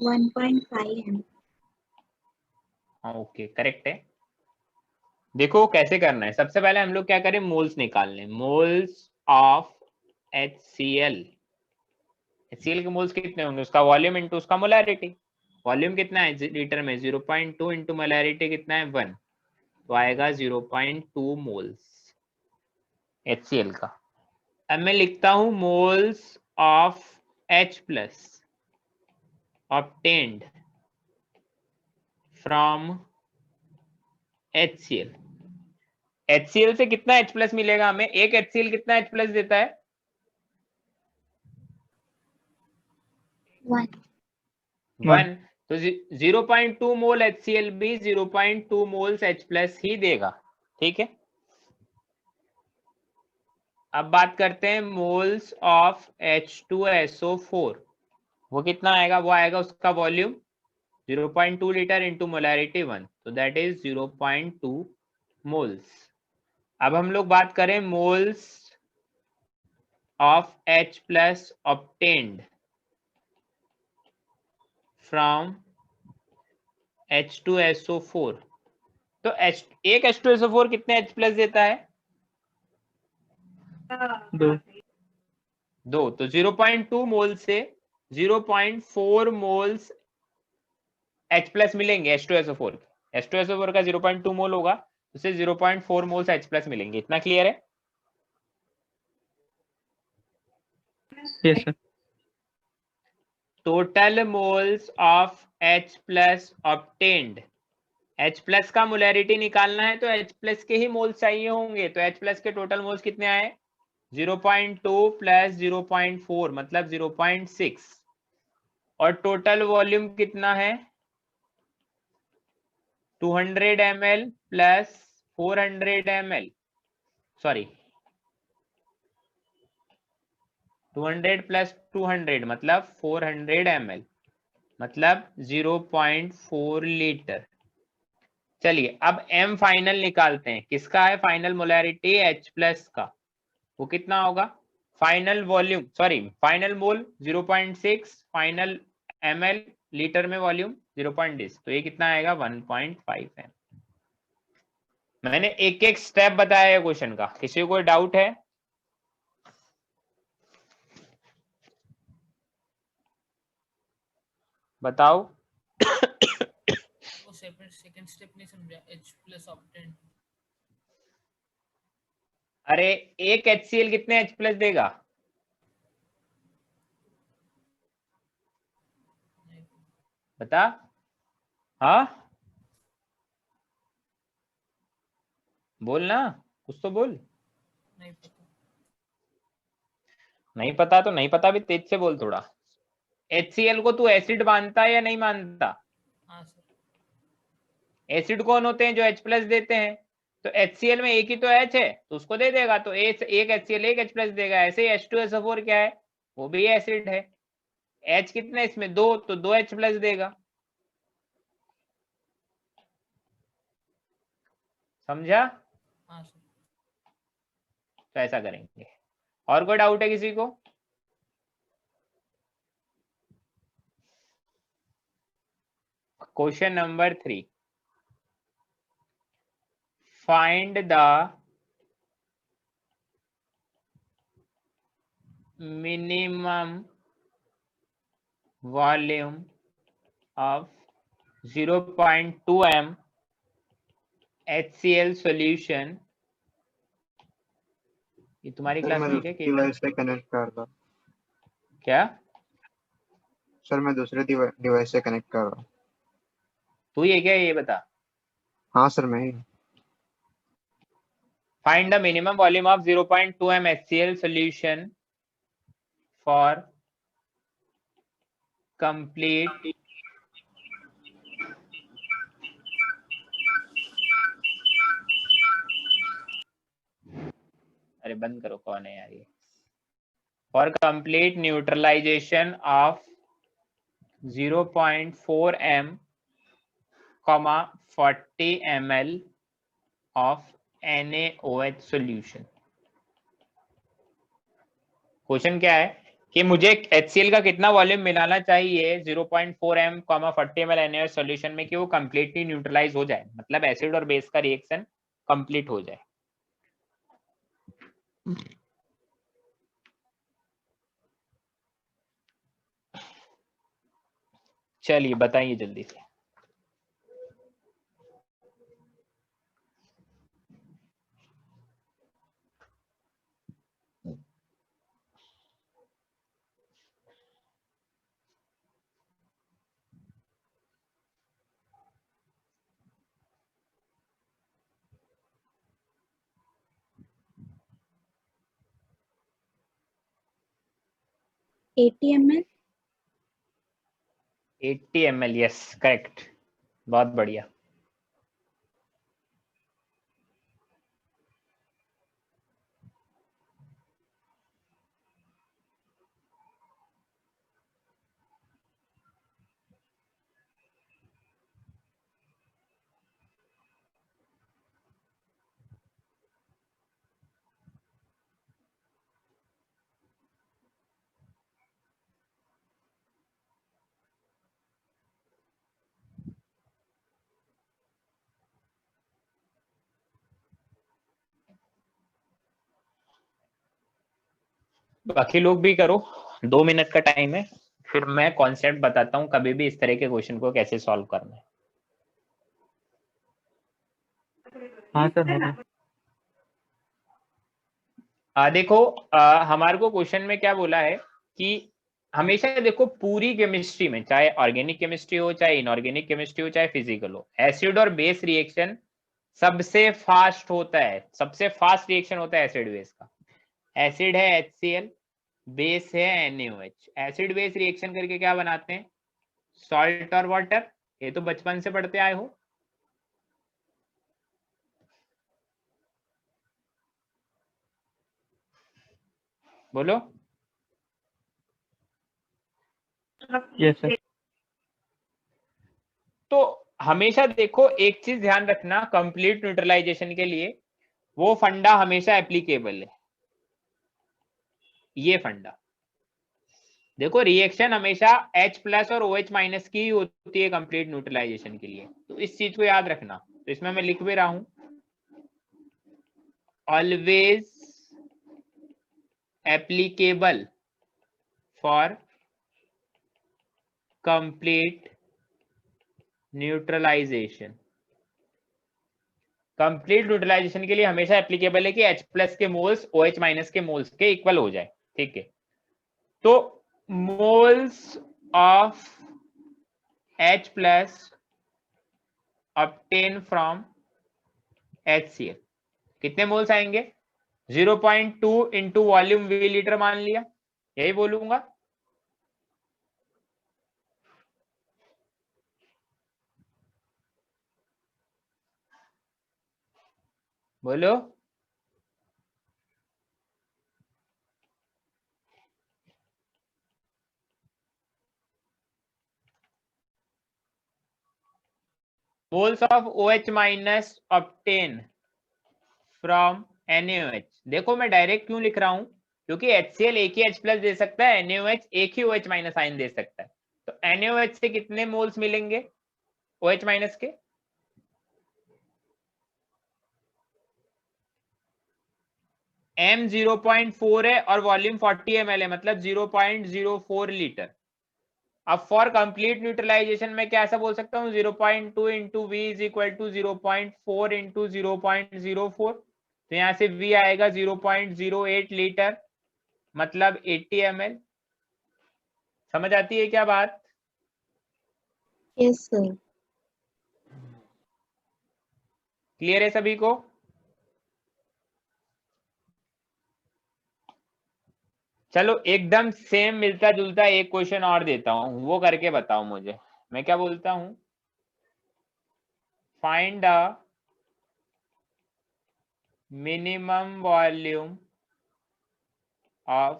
1.5 m. हाँ ओके, करेक्ट है। देखो कैसे करना है, सबसे पहले हम लोग क्या करें, मोल्स निकाल लें। मोल्स ऑफ HCl, HCl के मोल्स कितने होंगे, उसका वॉल्यूम इंटू उसका मोलैरिटी। वॉल्यूम कितना है लीटर में, 0.2 इंटू मोलैरिटी कितना है 1, तो आएगा 0.2 मोल्स HCl का। अब मैं लिखता हूं moles of H plus obtained from HCl। HCl से कितना H प्लस मिलेगा हमें, एक HCl कितना H प्लस देता है? 1। तो 0.2 मोल HCl भी 0.2 मोल्स H प्लस ही देगा, ठीक है। अब बात करते हैं मोल्स ऑफ H2SO4, वो कितना आएगा, वो आएगा उसका वॉल्यूम 0.2 लीटर इंटू मोलैरिटी 1, तो दैट इज 0.2 मोल्स। अब हम लोग बात करें moles of H plus obtained from H2SO4, तो एक H2SO4 कितने H प्लस देता है? 2। 2। तो 0.2 मोल से 0.4 मोल्स H प्लस मिलेंगे H2SO4 के। H2SO4 का 0.2 मोल होगा, उसे 0.4 मोल्स H प्लस मिलेंगे। इतना क्लियर है? Yes sir. Total moles of H plus obtained. H plus का मोलैरिटी निकालना है तो H प्लस के ही मोल्स चाहिए होंगे। तो H प्लस के टोटल मोल्स कितने आए? 0.2 प्लस 0.4 मतलब 0.6। और टोटल वॉल्यूम कितना है? 200 ml plus 400 ml, sorry 200 plus 200 मतलब 400 ml मतलब 0.4 लीटर। चलिए अब M फाइनल निकालते हैं। किसका है फाइनल मोलैरिटी? H प्लस का। वो कितना होगा? फाइनल वॉल्यूम, सॉरी फाइनल मोल 0.6, फाइनल ml लीटर में वॉल्यूम 0.6, तो ये कितना आएगा? 1.5 m। मैंने एक एक स्टेप बताया है क्वेश्चन का। किसी को कोई डाउट है? बताओ। वो सेकंड स्टेप नहीं समझा, H प्लस ऑब्टेन। अरे एक HCl कितने H प्लस देगा? बता। हाँ बोल ना, कुछ तो बोल। नहीं पता। नहीं पता तो नहीं पता भी तेज से बोल थोड़ा। HCl को तू एसिड मानता है या नहीं मानता? हाँ सर। एसिड कौन होते हैं? जो H प्लस देते हैं। तो HCl में एक ही तो H है तो उसको दे देगा, तो एक HCl एक H प्लस देगा। ऐसे ही H2SO4 क्या है? वो भी एसिड है। H कितने इसमें? 2, तो 2 H प्लस देगा। समझा? हाँ सर। तो ऐसा करेंगे। और कोई डाउट है किसी को? Question number 3, find the minimum volume of 0.2 m HCl solution. ये तुम्हारी सर क्लास मैं में क्या दूसरे केतन? डिवाइस से कनेक्ट कर रहा हूँ। क्या? सर मैं दूसरे डिवाइस से कनेक्ट कर रहा हूँ। तू ये क्या है ये बता। हाँ सर मैं ही। Find the minimum volume of 0.2 m HCl solution for complete अरे बंद करो, कौन है यार ये? For complete neutralization of 0.4 m, 40 ml of NaOH solution। Question क्या है कि मुझे HCl का कितना वॉल्यूम मिलाना चाहिए 0.4 m, 40 ml NaOH सॉल्यूशन में कि वो कंप्लीटली न्यूट्रलाइज हो जाए, मतलब एसिड और बेस का रिएक्शन कंप्लीट हो जाए। चलिए बताइए जल्दी से। ATML 80 ml, यस करेक्ट, बहुत बढ़िया। बाकी लोग भी करो, 2 मिनट का टाइम है, फिर मैं कॉन्सेप्ट बताता हूँ कभी भी इस तरह के क्वेश्चन को कैसे सॉल्व करना है। हाँ सर हो गया। देखो हमारे को क्वेश्चन में क्या बोला है कि हमेशा देखो पूरी केमिस्ट्री में, चाहे ऑर्गेनिक केमिस्ट्री हो, चाहे इनऑर्गेनिक केमिस्ट्री हो, चाहे फिजिकल हो, एसिड और बेस रिएक्शन सबसे फास्ट होता है, सबसे फास्ट रिएक्शन होता है एसिड बेस का। एसिड है HCl, बेस है NaOH। एसिड बेस रिएक्शन करके क्या बनाते हैं? सॉल्ट और वाटर। ये तो बचपन से पढ़ते आए हो। बोलो। Yes sir. तो हमेशा देखो एक चीज ध्यान रखना, कंप्लीट न्यूट्रलाइजेशन के लिए वो फंडा हमेशा एप्लीकेबल है, ये फंडा। देखो रिएक्शन हमेशा H+ और OH- की ही होती है कंप्लीट न्यूट्रलाइजेशन के लिए, तो इस चीज को याद रखना। तो इसमें मैं लिख भी रहा हूं, always applicable for complete neutralisation. Complete neutralisation के लिए हमेशा एप्लीकेबल है कि H+ के मोल्स OH- के मोल्स के इक्वल हो जाए, ठीक है। तो moles of H+ obtained from HCl कितने मोल्स आएंगे? 0.2 इंटू वॉल्यूम V लीटर मान लिया, यही बोलूंगा। बोलो। Moles of OH- obtained from NaOH। देखो मैं डायरेक्ट क्यों लिख रहा हूं, क्योंकि HCl एक ही H+ दे सकता है, NaOH एक ही OH- आयन दे सकता है। तो NaOH से कितने मोल्स मिलेंगे OH- के? M 0.4 है और वॉल्यूम 40 ml है, मतलब 0.04 लीटर। अब फॉर कंप्लीट न्यूट्रलाइजेशन में क्या ऐसा बोल सकता हूँ, 0.2 into V is equal to 0.4 into 0.04। तो यहां से V आएगा 0.08 लीटर, मतलब 80 ml। समझ आती है क्या बात? Yes, sir. क्लियर है सभी को? चलो एकदम सेम मिलता जुलता एक क्वेश्चन और देता हूं, वो करके बताओ मुझे। मैं क्या बोलता हूं, find the minimum volume of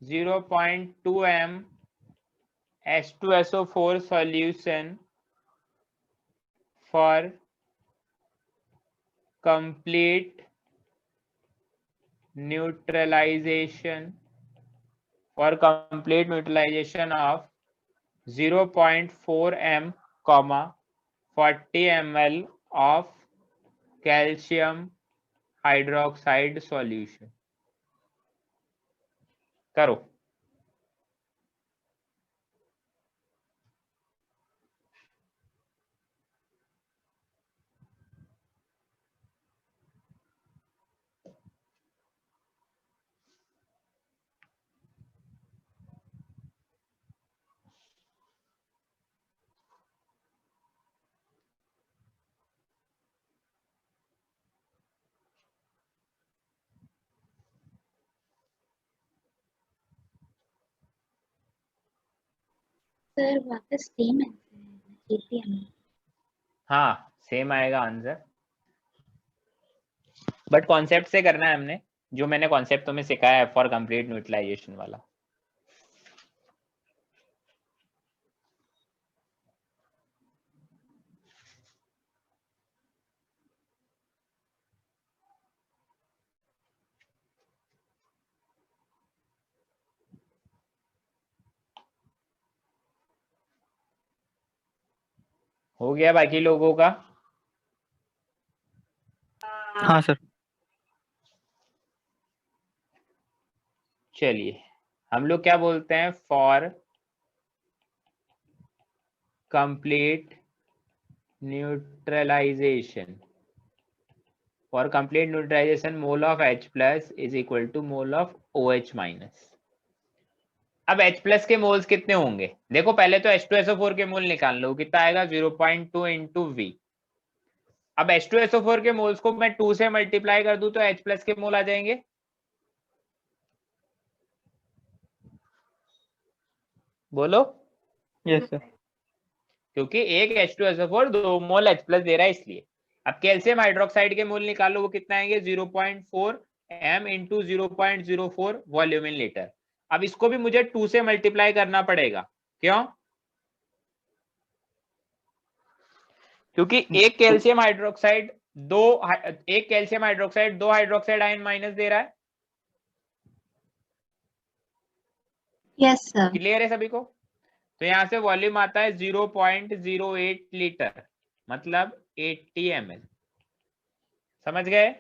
0.2 m H2SO4 solution for complete neutralization of 0.4 m, 40 ml of calcium hydroxide solution। करो। Sir, वापस same answer है APM। हाँ सेम आएगा आंसर, बट कॉन्सेप्ट से करना है हमने, जो मैंने कॉन्सेप्ट तुम्हें सिखाया है फॉर कंप्लीट न्यूट्रलाइजेशन वाला। हो गया बाकी लोगों का? हाँ सर। चलिए हम लोग क्या बोलते हैं, for complete neutralisation, for complete neutralisation mole of H plus is equal to mole of OH minus. अब H प्लस के मोल्स कितने होंगे, देखो पहले तो H2SO4 के मोल निकाल लो, कितना आएगा 0.2 इंटू V। अब H2SO4 के मोल्स को मैं 2 से मल्टीप्लाई कर दूं तो H प्लस के मोल आ जाएंगे। बोलो। Yes sir. क्योंकि एक H2SO4 2 मोल H प्लस दे रहा है इसलिए। अब कैल्शियम हाइड्रोक्साइड के मोल निकालो, वो कितना आएंगे 0.4 m into 0.04 volume in litre. अब इसको भी मुझे 2 से मल्टीप्लाई करना पड़ेगा, क्यों? क्योंकि एक कैल्शियम हाइड्रोक्साइड दो हाइड्रोक्साइड आयन माइनस दे रहा है। Yes, sir. क्लियर है सभी को? तो यहां से वॉल्यूम आता है 0.08 लीटर, मतलब 80 ml। समझ गए?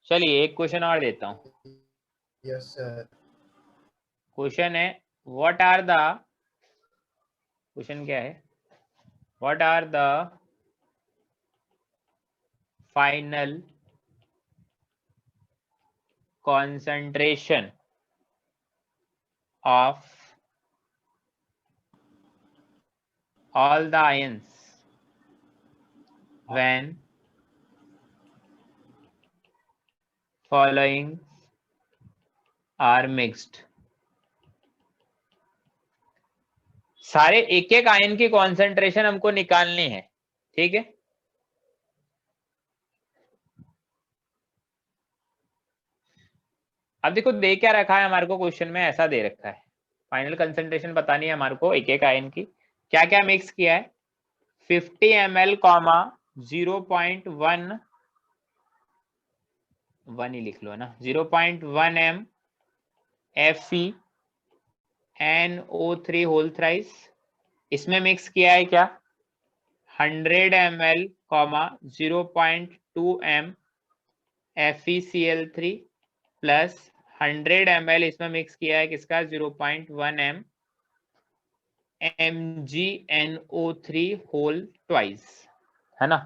चलिए एक क्वेश्चन और देता हूं। Yes, sir. क्वेश्चन है व्हाट आर द, क्वेश्चन क्या है, what are the final concentration of all the ions when following are mixed। सारे एक एक आयन की कॉन्सेंट्रेशन हमको निकालनी है, ठीक है? अब देखो दे क्या रखा है हमारे को, क्वेश्चन में ऐसा दे रखा है फाइनल कंसेंट्रेशन बतानी है हमारे को एक एक आयन की। क्या क्या मिक्स किया है, 50 ml, 0.1 ही लिख लो ना, 0.1 m FeNO3 होल थ्राइस। इसमें मिक्स किया है क्या, 100 ml, 0.2 m FeCl3 plus 100 ml इसमें मिक्स किया है किसका, 0.1 m MgNO3 होल ट्वाइस, है ना?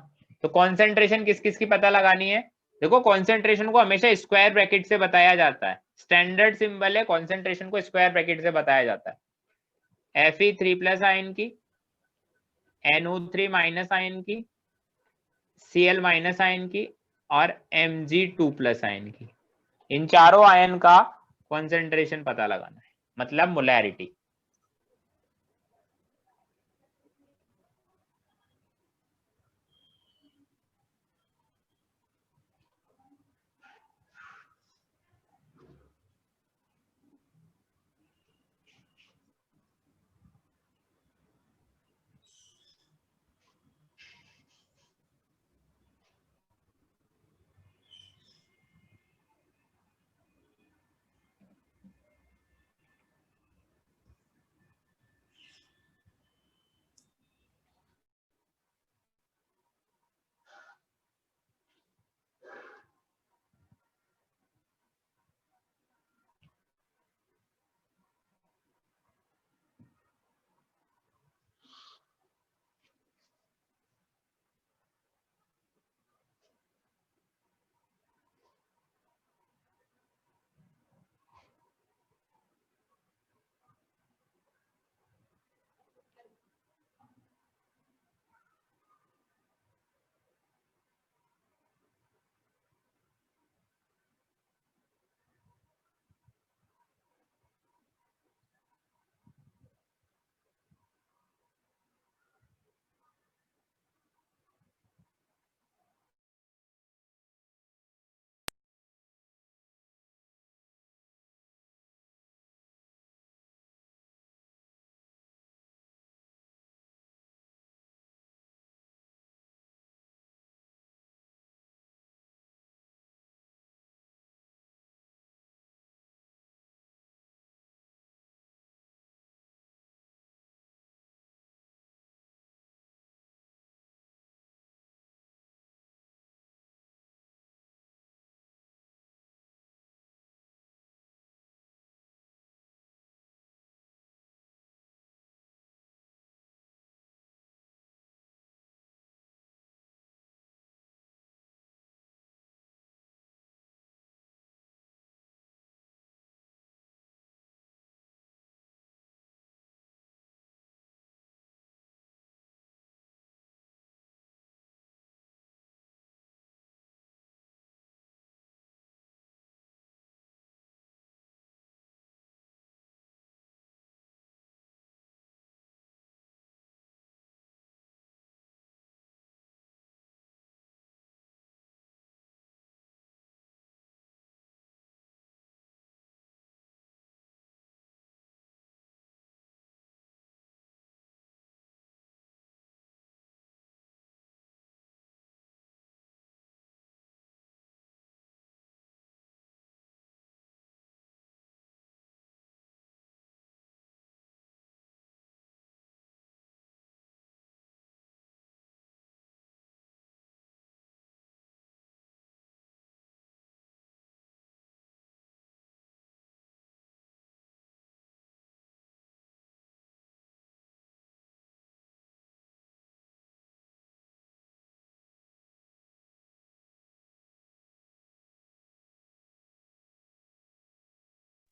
तो कॉन्सेंट्रेशन किस किस की पता लगानी है, देखो कॉन्सेंट्रेशन को हमेशा स्क्वायर ब्रैकेट से बताया जाता है, स्टैंडर्ड सिंबल है, कॉन्सेंट्रेशन को स्क्वायर ब्रैकेट से बताया जाता है। Fe3 प्लस आयन की, NO3 माइनस आयन की, Cl माइनस आयन की और Mg2 प्लस आयन की, इन चारों आयन का कॉन्सेंट्रेशन पता लगाना है, मतलब मोलैरिटी।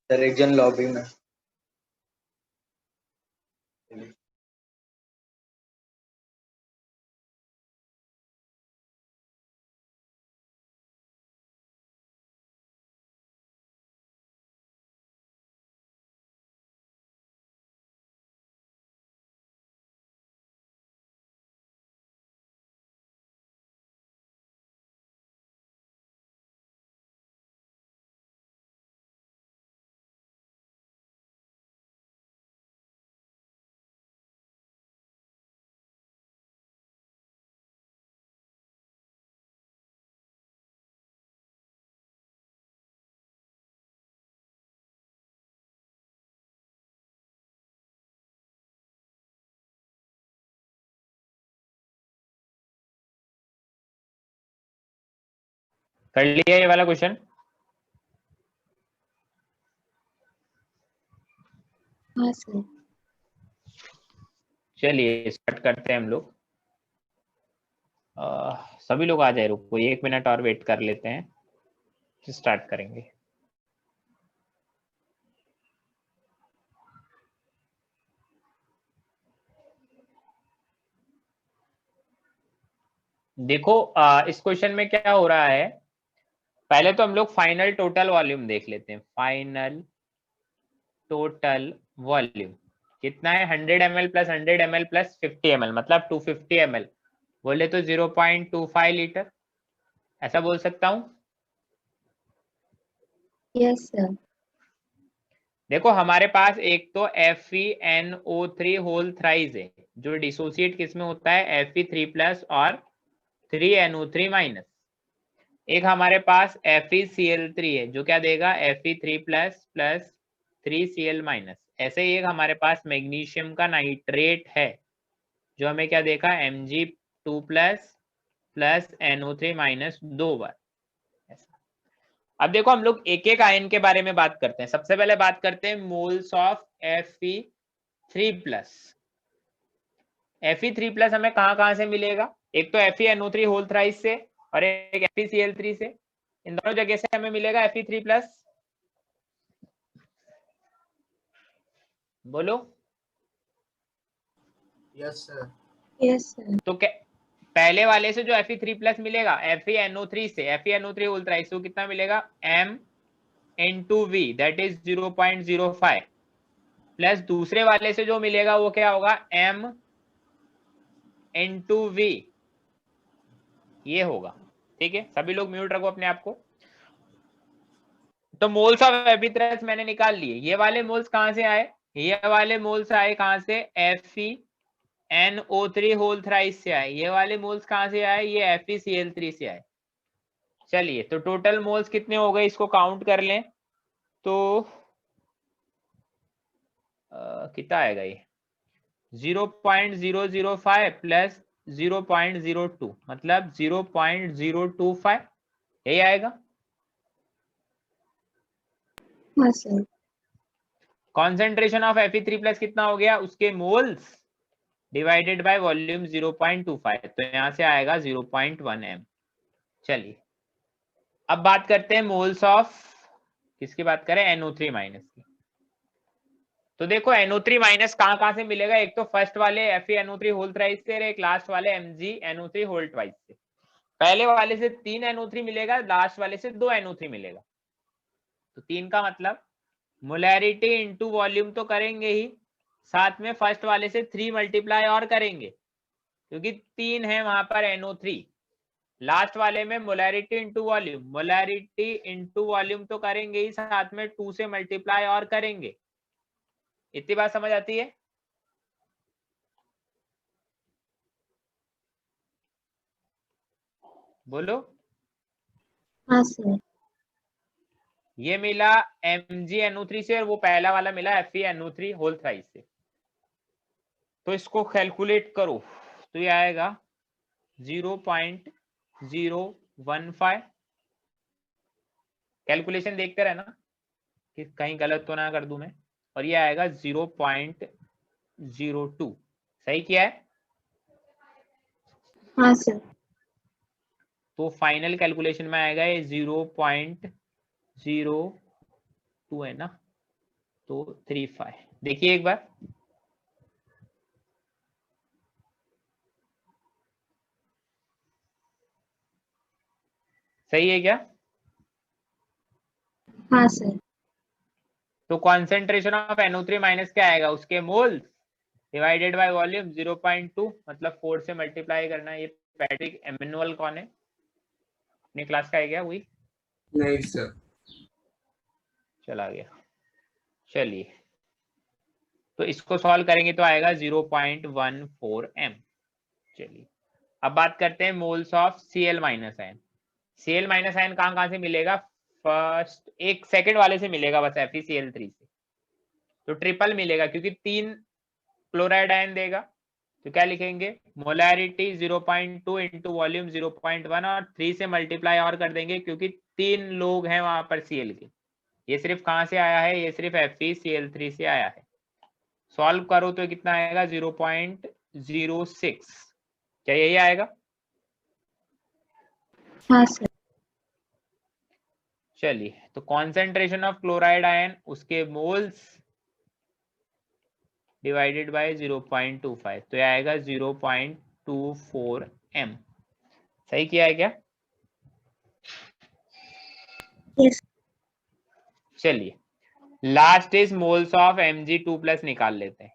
सर एक जन लॉबी में। कर लिया ये वाला क्वेश्चन? हाँ सर। चलिए स्टार्ट करते हैं हम लोग। सभी लोग आ जाए, रुको 1 मिनट और वेट कर लेते हैं, फिर स्टार्ट करेंगे। देखो इस क्वेश्चन में क्या हो रहा है, पहले तो हम लोग फाइनल टोटल वॉल्यूम देख लेते हैं। फाइनल टोटल वॉल्यूम कितना है? 100 ml plus 100 ml plus 50 ml, मतलब 250 ml। बोले तो 0.25 लीटर, ऐसा बोल सकता हूं। Yes sir. देखो हमारे पास एक तो FeNO3 होल थ्राइस है, जो डिसोसिएट किसमें होता है? Fe3+ और 3NO3 माइनस। एक हमारे पास FeCl3 है, जो क्या देगा? Fe3+ plus 3Cl minus. ऐसे ही एक हमारे पास मैग्नीशियम का नाइट्रेट है, जो हमें क्या देखा? Mg2+ प्लस NO3 माइनस 2 बार। अब देखो हम लोग एक एक आयन के बारे में बात करते हैं। सबसे पहले बात करते हैं मोल्स ऑफ Fe3+। Fe3+ हमें कहां से मिलेगा? एक तो FeNO3 होल थ्राइस से और एक FeCl3 से। इन दोनों जगह से हमें मिलेगा Fe3+। बोलो। Yes sir. Yes sir. तो क्या पहले वाले से जो Fe3+ मिलेगा FeNO3 से, FeNO3 होल थ्राइस से कितना मिलेगा? M(N2V) दैट इज 0.05 प्लस दूसरे वाले से जो मिलेगा वो क्या होगा? M(N2V) ये होगा। ठीक है, सभी लोग म्यूट रखो अपने आप को। तो मोल्स ऑफ Fe3+ मैंने निकाल लिए। ये वाले मोल्स कहां से आए? ये वाले मोल्स आए कहां से? FeNO3 होल थ्राइस से आए। ये वाले मोल्स कहां से आए? ये FeCl3 से आए। चलिए तो टोटल मोल्स कितने हो गए, इसको काउंट कर लें तो कितना आएगा? ये 0.005 प्लस 0.02 मतलब 0.025, यही आएगा। हाँ सर। कॉन्सेंट्रेशन ऑफ Fe3+ कितना हो गया? उसके मोल्स डिवाइडेड बाय वॉल्यूम 0.25, तो यहां से आएगा 0.1 m। चलिए अब बात करते हैं मोल्स ऑफ, किसकी बात करें? NO3 माइनस की। तो देखो NO3 माइनस कहां से मिलेगा? एक तो फर्स्ट वाले FeNO3 होल थ्राइस से, एक लास्ट वाले MgNO3 होल ट्वाइस से। पहले वाले से 3 NO3 मिलेगा, लास्ट वाले से 2 NO3 मिलेगा। तो 3 का मतलब मोलैरिटी इंटू वॉल्यूम तो करेंगे ही, साथ में फर्स्ट वाले से 3 मल्टीप्लाई और करेंगे, क्योंकि 3 है वहां पर NO3। लास्ट वाले में molarity into volume, molarity into volume तो करेंगे ही, साथ में 2 से मल्टीप्लाई और करेंगे। इतनी बात समझ आती है? बोलो। हाँ सर। ये मिला MgNO3 से और वो पहला वाला मिला FeNO3 होल थ्राइस से। तो इसको कैलकुलेट करो तो ये आएगा 0.015। कैलकुलेशन देखते रहना कि कहीं गलत तो ना कर दूं मैं। और ये आएगा 0.02। सही किया है? हाँ सर। तो फाइनल कैलकुलेशन में आएगा ये 0.02 है ना? तो 35। देखिए एक बार, सही है क्या? हाँ सर। तो कॉन्सेंट्रेशन ऑफ NO3 माइनस क्या आएगा, उसके मोल्स डिवाइडेड बाय वॉल्यूम 0.2, मतलब 4 से मल्टीप्लाई करना है। ये पैट्रिक एमेनुअल कौन है, अपनी क्लास का है क्या? वही नहीं सर। चला गया। चलिए, तो इसको सॉल्व करेंगे तो आएगा 0.14 m। चलिए, अब बात करते हैं moles of Cl minus ion. Cl minus ion कहाँ से मिलेगा? फर्स्ट एक सेकंड वाले से मिलेगा बस, FeCl3 से। तो ट्रिपल मिलेगा क्योंकि 3 क्लोराइड आयन देगा। तो क्या लिखेंगे, मोलैरिटी 0.2 इंटू वॉल्यूम 0.1 और 3 से मल्टीप्लाई और कर देंगे क्योंकि 3 लोग हैं वहां पर Cl के। ये सिर्फ कहाँ से आया है, ये सिर्फ FeCl3 से आया है। सॉल्व करो तो कितना आएगा, 0.06। क्या यही आएगा? हाँ सर। चलिए, तो कॉन्सेंट्रेशन ऑफ क्लोराइड आयन, उसके मोल्स डिवाइडेड बाय 0.25, तो यह आएगा 0.24 m। सही किया है क्या? यस। चलिए, last is moles of Mg2+ निकाल लेते हैं।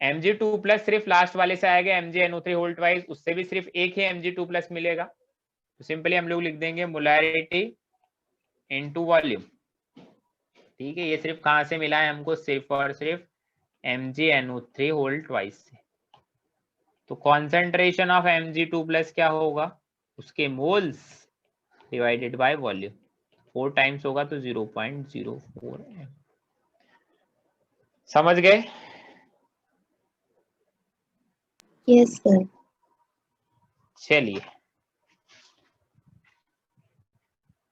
Mg2+ सिर्फ लास्ट वाले से आएगा, MgNO3 होल ट्वाइस, उससे भी सिर्फ एक ही Mg2+ मिलेगा। तो सिंपली हम लोग लिख देंगे मोलैरिटी इनटू वॉल्यूम। ठीक है, ये सिर्फ कहां से मिला है हमको, सिर्फ और सिर्फ MgNO3 होल ट्वाइस से। तो कॉन्सेंट्रेशन ऑफ Mg2+ क्या होगा, उसके moles divided by volume, 4 times होगा तो 0.04 m। समझ गए? Yes sir. चलिए,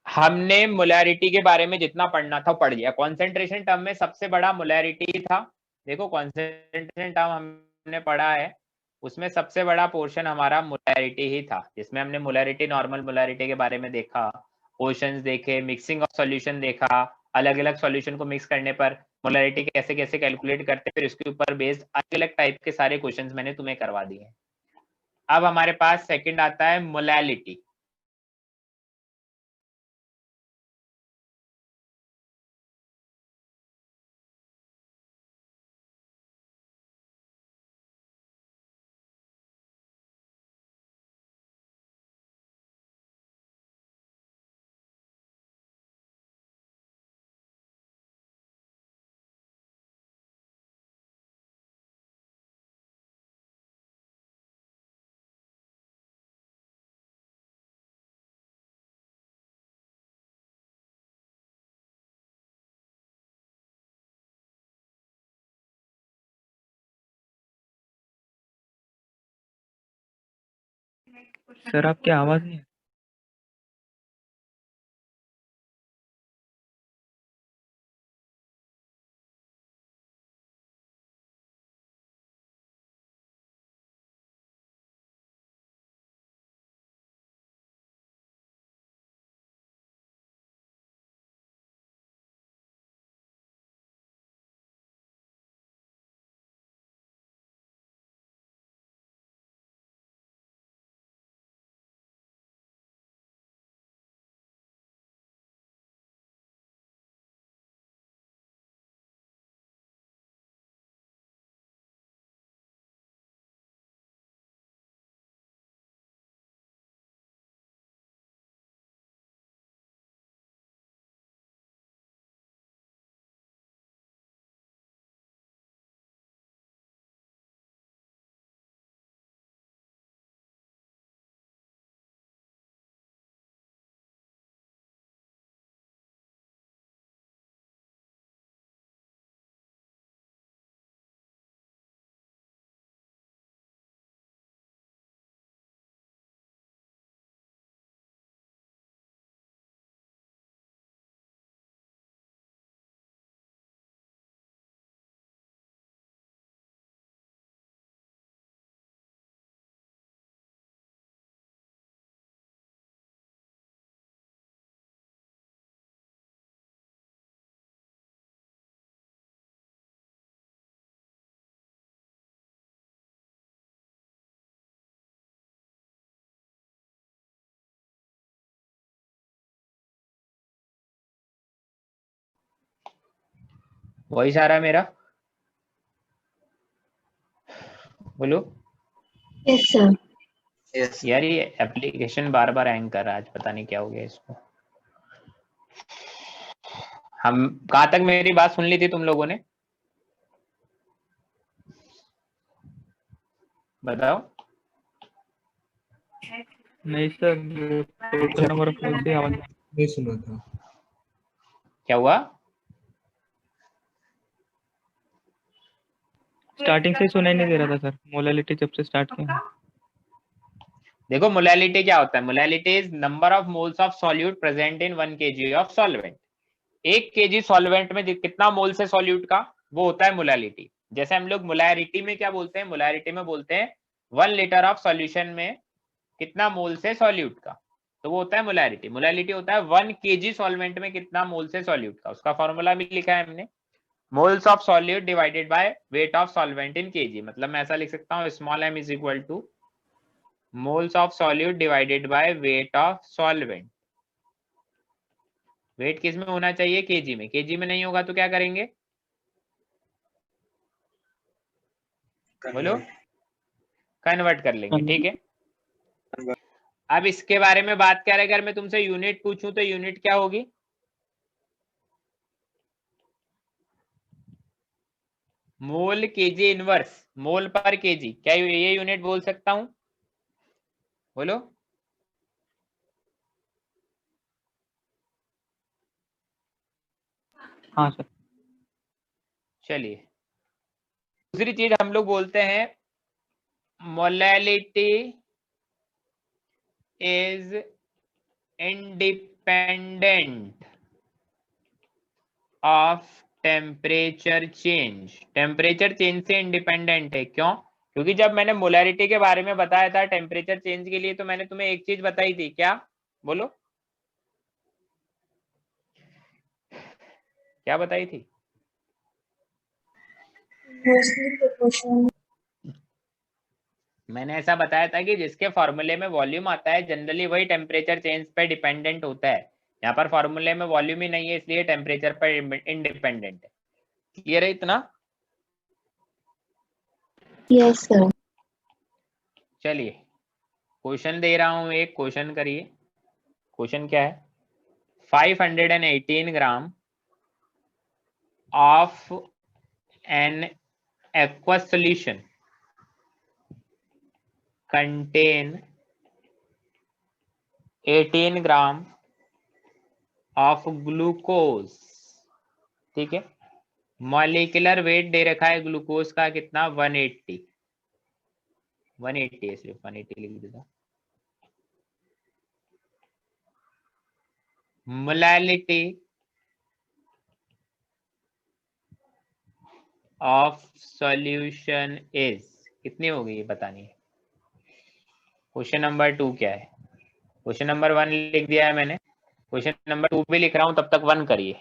हमने मोलैरिटी के बारे में जितना पढ़ना था पढ़ लिया। कॉन्सेंट्रेशन टर्म में सबसे बड़ा मोलैरिटी था। देखो, कॉन्सेंट्रेशन टर्म हमने पढ़ा है, उसमें सबसे बड़ा पोर्शन हमारा मोलैरिटी ही था, जिसमें हमने मोलैरिटी, नॉर्मल मोलैरिटी के बारे में देखा, क्वेश्चंस देखे, मिक्सिंग ऑफ सॉल्यूशन देखा, अलग अलग सॉल्यूशन को मिक्स करने पर मोलैरिटी कैसे कैसे कैलकुलेट करते, फिर उसके ऊपर बेस्ड अलग अलग टाइप के सारे क्वेश्चंस मैंने तुम्हें करवा दिए। अब हमारे पास सेकंड आता है मोलैलिटी। सर आपकी आवाज नहीं वॉइस आ रहा है मेरा? बोलो। Yes, sir. Yes. यार ये एप्लीकेशन बार बार हैंग कर रहा है आज, पता नहीं क्या हो गया इसको। हम कहाँ तक मेरी बात सुन ली थी तुम लोगों ने? बताओ। नहीं sir, total number of moles से आवाज नहीं सुना था। क्या हुआ? स्टार्टिंग से सुनाई नहीं दे रहा था सर, मोलालिटी जब से स्टार्ट किया। देखो मोलालिटी क्या होता है? Molality is number of moles of solute present in 1 kg of solvent. 1 kg solvent में कितना मोल्स है सॉल्यूट का, वो होता है मोलालिटी। जैसे हम लोग मोलारिटी में क्या बोलते हैं? मोलारिटी में बोलते हैं 1 लीटर ऑफ सॉल्यूशन में कितना मोल्स है सॉल्यूट का, तो वो होता है मोलारिटी। मोलालिटी होता है 1 kg सॉल्वेंट में कितना मोल्स है सॉल्यूट का। उसका फॉर्मूला भी लिखा है हमने, moles of solute divided by weight of solvent in KG. मतलब मैं ऐसा लिख सकता हूँ small m is equal to moles of solute divided by weight of solvent. Weight किस में होना चाहिए? केजी में। केजी में नहीं होगा तो क्या करेंगे? बोलो। कन्वर्ट कर लेंगे, ठीक है। अब इसके बारे में बात करें, अगर मैं तुमसे यूनिट पूछूं तो यूनिट क्या होगी? मोल केजी इनवर्स, मोल पर केजी, क्या ये यूनिट बोल सकता हूं? बोलो। हाँ सर। चलिए, दूसरी चीज हम लोग बोलते हैं molality is independent of temperature change. Temperature change से इंडिपेंडेंट है, क्यों? क्योंकि जब मैंने मोलैरिटी के बारे में बताया था टेम्परेचर चेंज के लिए, तो मैंने तुम्हें एक चीज बताई थी, क्या? बोलो, क्या बताई थी? Mostly proportional. मैंने ऐसा बताया था कि जिसके फॉर्मूले में वॉल्यूम आता है जनरली वही टेम्परेचर चेंज पे डिपेंडेंट होता है। यहाँ पर फॉर्मूले में वॉल्यूम ही नहीं है, इसलिए टेम्परेचर पर इंडिपेंडेंट है। क्लियर है इतना? Yes, sir. चलिए, क्वेश्चन दे रहा हूं, एक क्वेश्चन करिए। क्वेश्चन क्या है? 518 gram of an aqueous solution contain 18 gram of glucose, ठीक है। मॉलिक्यूलर वेट दे रखा है ग्लूकोज का कितना? 180 है, सिर्फ 180 लिख देता। मोलैलिटी ऑफ सॉल्यूशन इज कितनी होगी ये बतानी है। क्वेश्चन नंबर 2 क्या है? क्वेश्चन नंबर 1 लिख दिया है मैंने, क्वेश्चन नंबर 2 भी लिख रहा हूं, तब तक 1 करिए।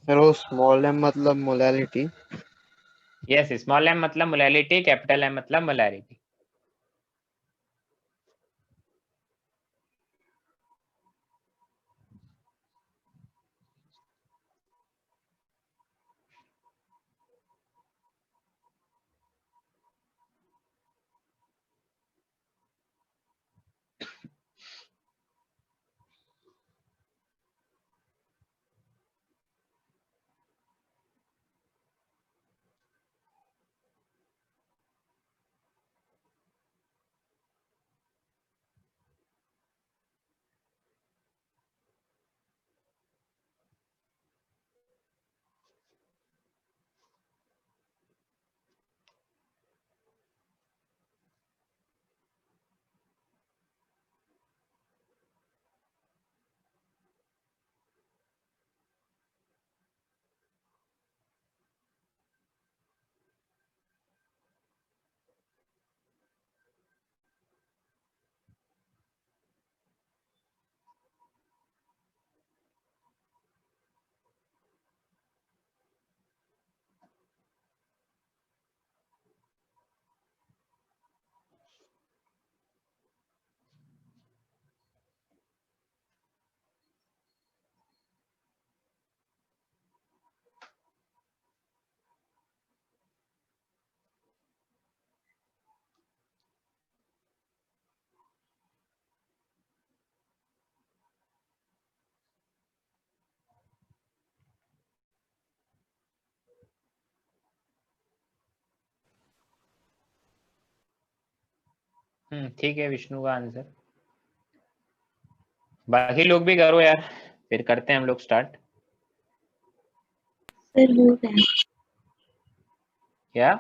सर वो स्मॉल m मतलब मोलैलिटी। यस, स्मॉल m मतलब मोलैलिटी, कैपिटल M मतलब मोलैरिटी। ठीक है, विष्णु का आंसर। बाकी लोग भी करो यार, फिर करते हैं हम लोग स्टार्ट। सर हो गया। क्या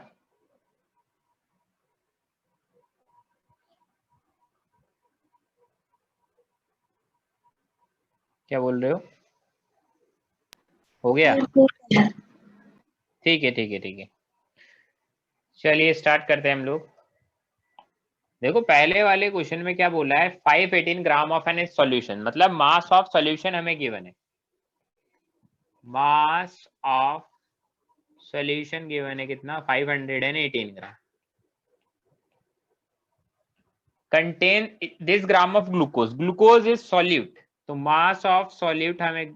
क्या बोल रहे हो गया? सर हो गया। ठीक है ठीक है ठीक है, चलिए स्टार्ट करते हैं हम लोग। देखो पहले वाले क्वेश्चन में क्या बोला है, 518 ग्राम ऑफ एन सॉल्यूशन, मतलब मास ऑफ सॉल्यूशन हमें गिवन है, मास ऑफ सॉल्यूशन गिवन है कितना, 518 gram. Contain this gram of glucose, glucose is solute, तो मास ऑफ सॉल्यूट हमें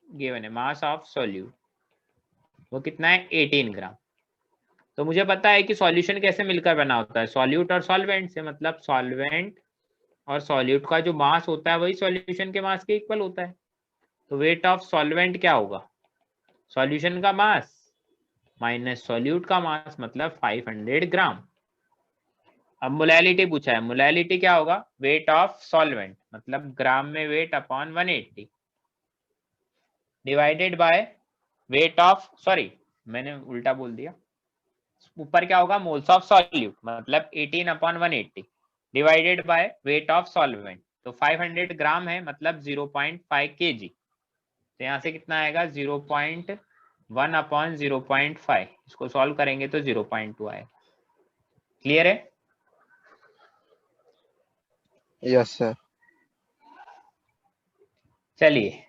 गिवन है, मास ऑफ सॉल्यूट वो कितना है, 18 ग्राम। तो मुझे पता है कि सॉल्यूशन कैसे मिलकर बना होता है, सॉल्यूट और सॉल्वेंट से, मतलब सॉल्वेंट और सॉल्यूट का जो मास होता है वही सॉल्यूशन के मास के इक्वल होता है। तो वेट ऑफ सॉल्वेंट क्या होगा, सॉल्यूशन का मास माइनस सॉल्यूट का मास, मतलब 500 ग्राम। अब मोलैलिटी पूछा है, मोलैलिटी क्या होगा, वेट ऑफ सॉल्वेंट मतलब ग्राम में weight upon 180 divided by weight of, sorry मैंने उल्टा बोल दिया, ऊपर क्या होगा, मोल्स ऑफ सॉल्यूट मतलब 18 upon 180 divided by weight of solvent. तो 500 ग्राम है मतलब 0.5 kg, तो यहाँ से कितना आएगा 0.1 अपॉन 0.5, इसको सॉल्व करेंगे तो 0.2 आएगा। क्लियर है? Yes sir. चलिए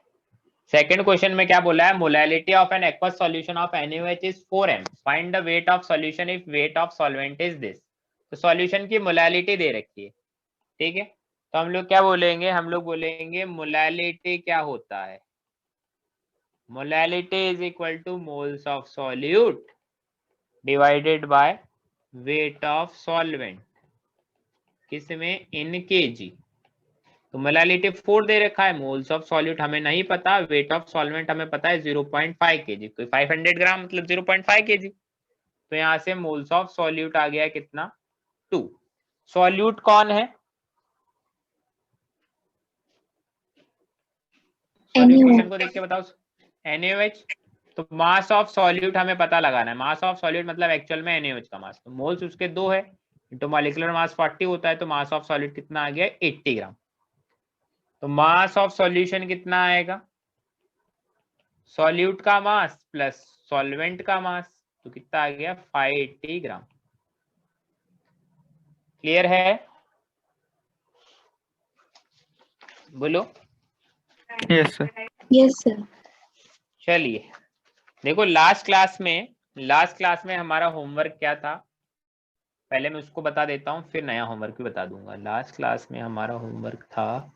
सेकंड क्वेश्चन में क्या बोला है, molality of an aqueous solution of NaOH is 4m, find the weight of solution if wait of solvent is this. तो सॉल्यूशन की मोलैलिटी दे रखी है, ठीक है, तो हम लोग क्या बोलेंगे, हम लोग बोलेंगे मोलैलिटी क्या होता है, molality is equal to moles of solute divided by weight of solvent, किसमें, इन केजी। तो मोलैलिटी 4 दे रखा है, मोल्स ऑफ सॉल्यूट हमें नहीं पता, वेट ऑफ सॉल्वेंट हमें पता है 0.5 kg, तो 500 ग्राम मतलब 0.5 kg। तो यहाँ से मोल्स ऑफ सॉल्यूट आ गया कितना, 2। सॉल्यूट कौन है, सॉल्यूशन को देख के बताओ, NaOH। तो मास ऑफ सॉल्यूट हमें पता लगाना है, मास ऑफ सॉल्यूट मतलब एक्चुअल में NaOH का मास, तो मोल्स उसके 2 है, तो मॉलिक्यूलर मास 40 होता है, तो मास ऑफ सॉल्यूट कितना आ गया, 80 ग्राम। तो मास ऑफ सॉल्यूशन कितना आएगा, सॉल्यूट का मास प्लस सॉल्वेंट का मास, तो कितना आ गया 580 ग्राम। क्लियर है, बोलो। Yes sir. Yes sir. चलिए देखो लास्ट क्लास में हमारा होमवर्क क्या था, पहले मैं उसको बता देता हूँ फिर नया होमवर्क भी बता दूंगा। लास्ट क्लास में हमारा होमवर्क था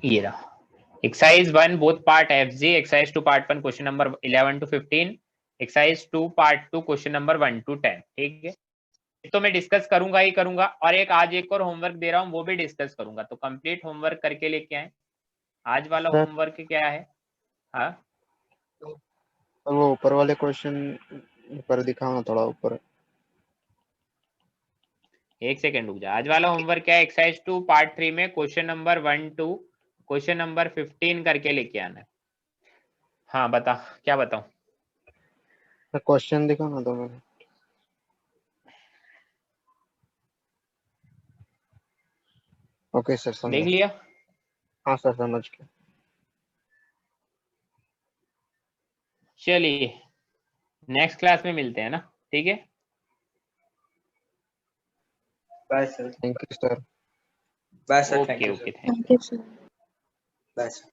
ये रहा, exercise 1 both part FG, exercise 2 part 1 question number 11 to 15, exercise 2 part 2 question number 1 to 10। ठीक है, तो मैं डिस्कस करूंगा ही करूंगा, और एक आज एक और होमवर्क दे रहा हूँ वो भी डिस्कस करूंगा, तो कंप्लीट होमवर्क करके लेके आए। आज वाला सर। होमवर्क क्या है, हाँ वो ऊपर वाले क्वेश्चन पर दिखाओ ना, थोड़ा ऊपर। एक सेकेंड रुक जा। आज वाला होमवर्क क्या है, एक्सरसाइज 2 पार्ट 3 में question number 1 to question number 15 करके लेके आना है। हाँ बता, क्या बताऊं, क्वेश्चन दिखाओ ना 2 मिनट। ओके सर, समझ देख लिया। हाँ सर, समझ गया। चलिए नेक्स्ट क्लास में मिलते हैं ना, ठीक है, bye sir. Thank you sir. Bye sir. Okay okay thank you. Thank you sir. Bye sir.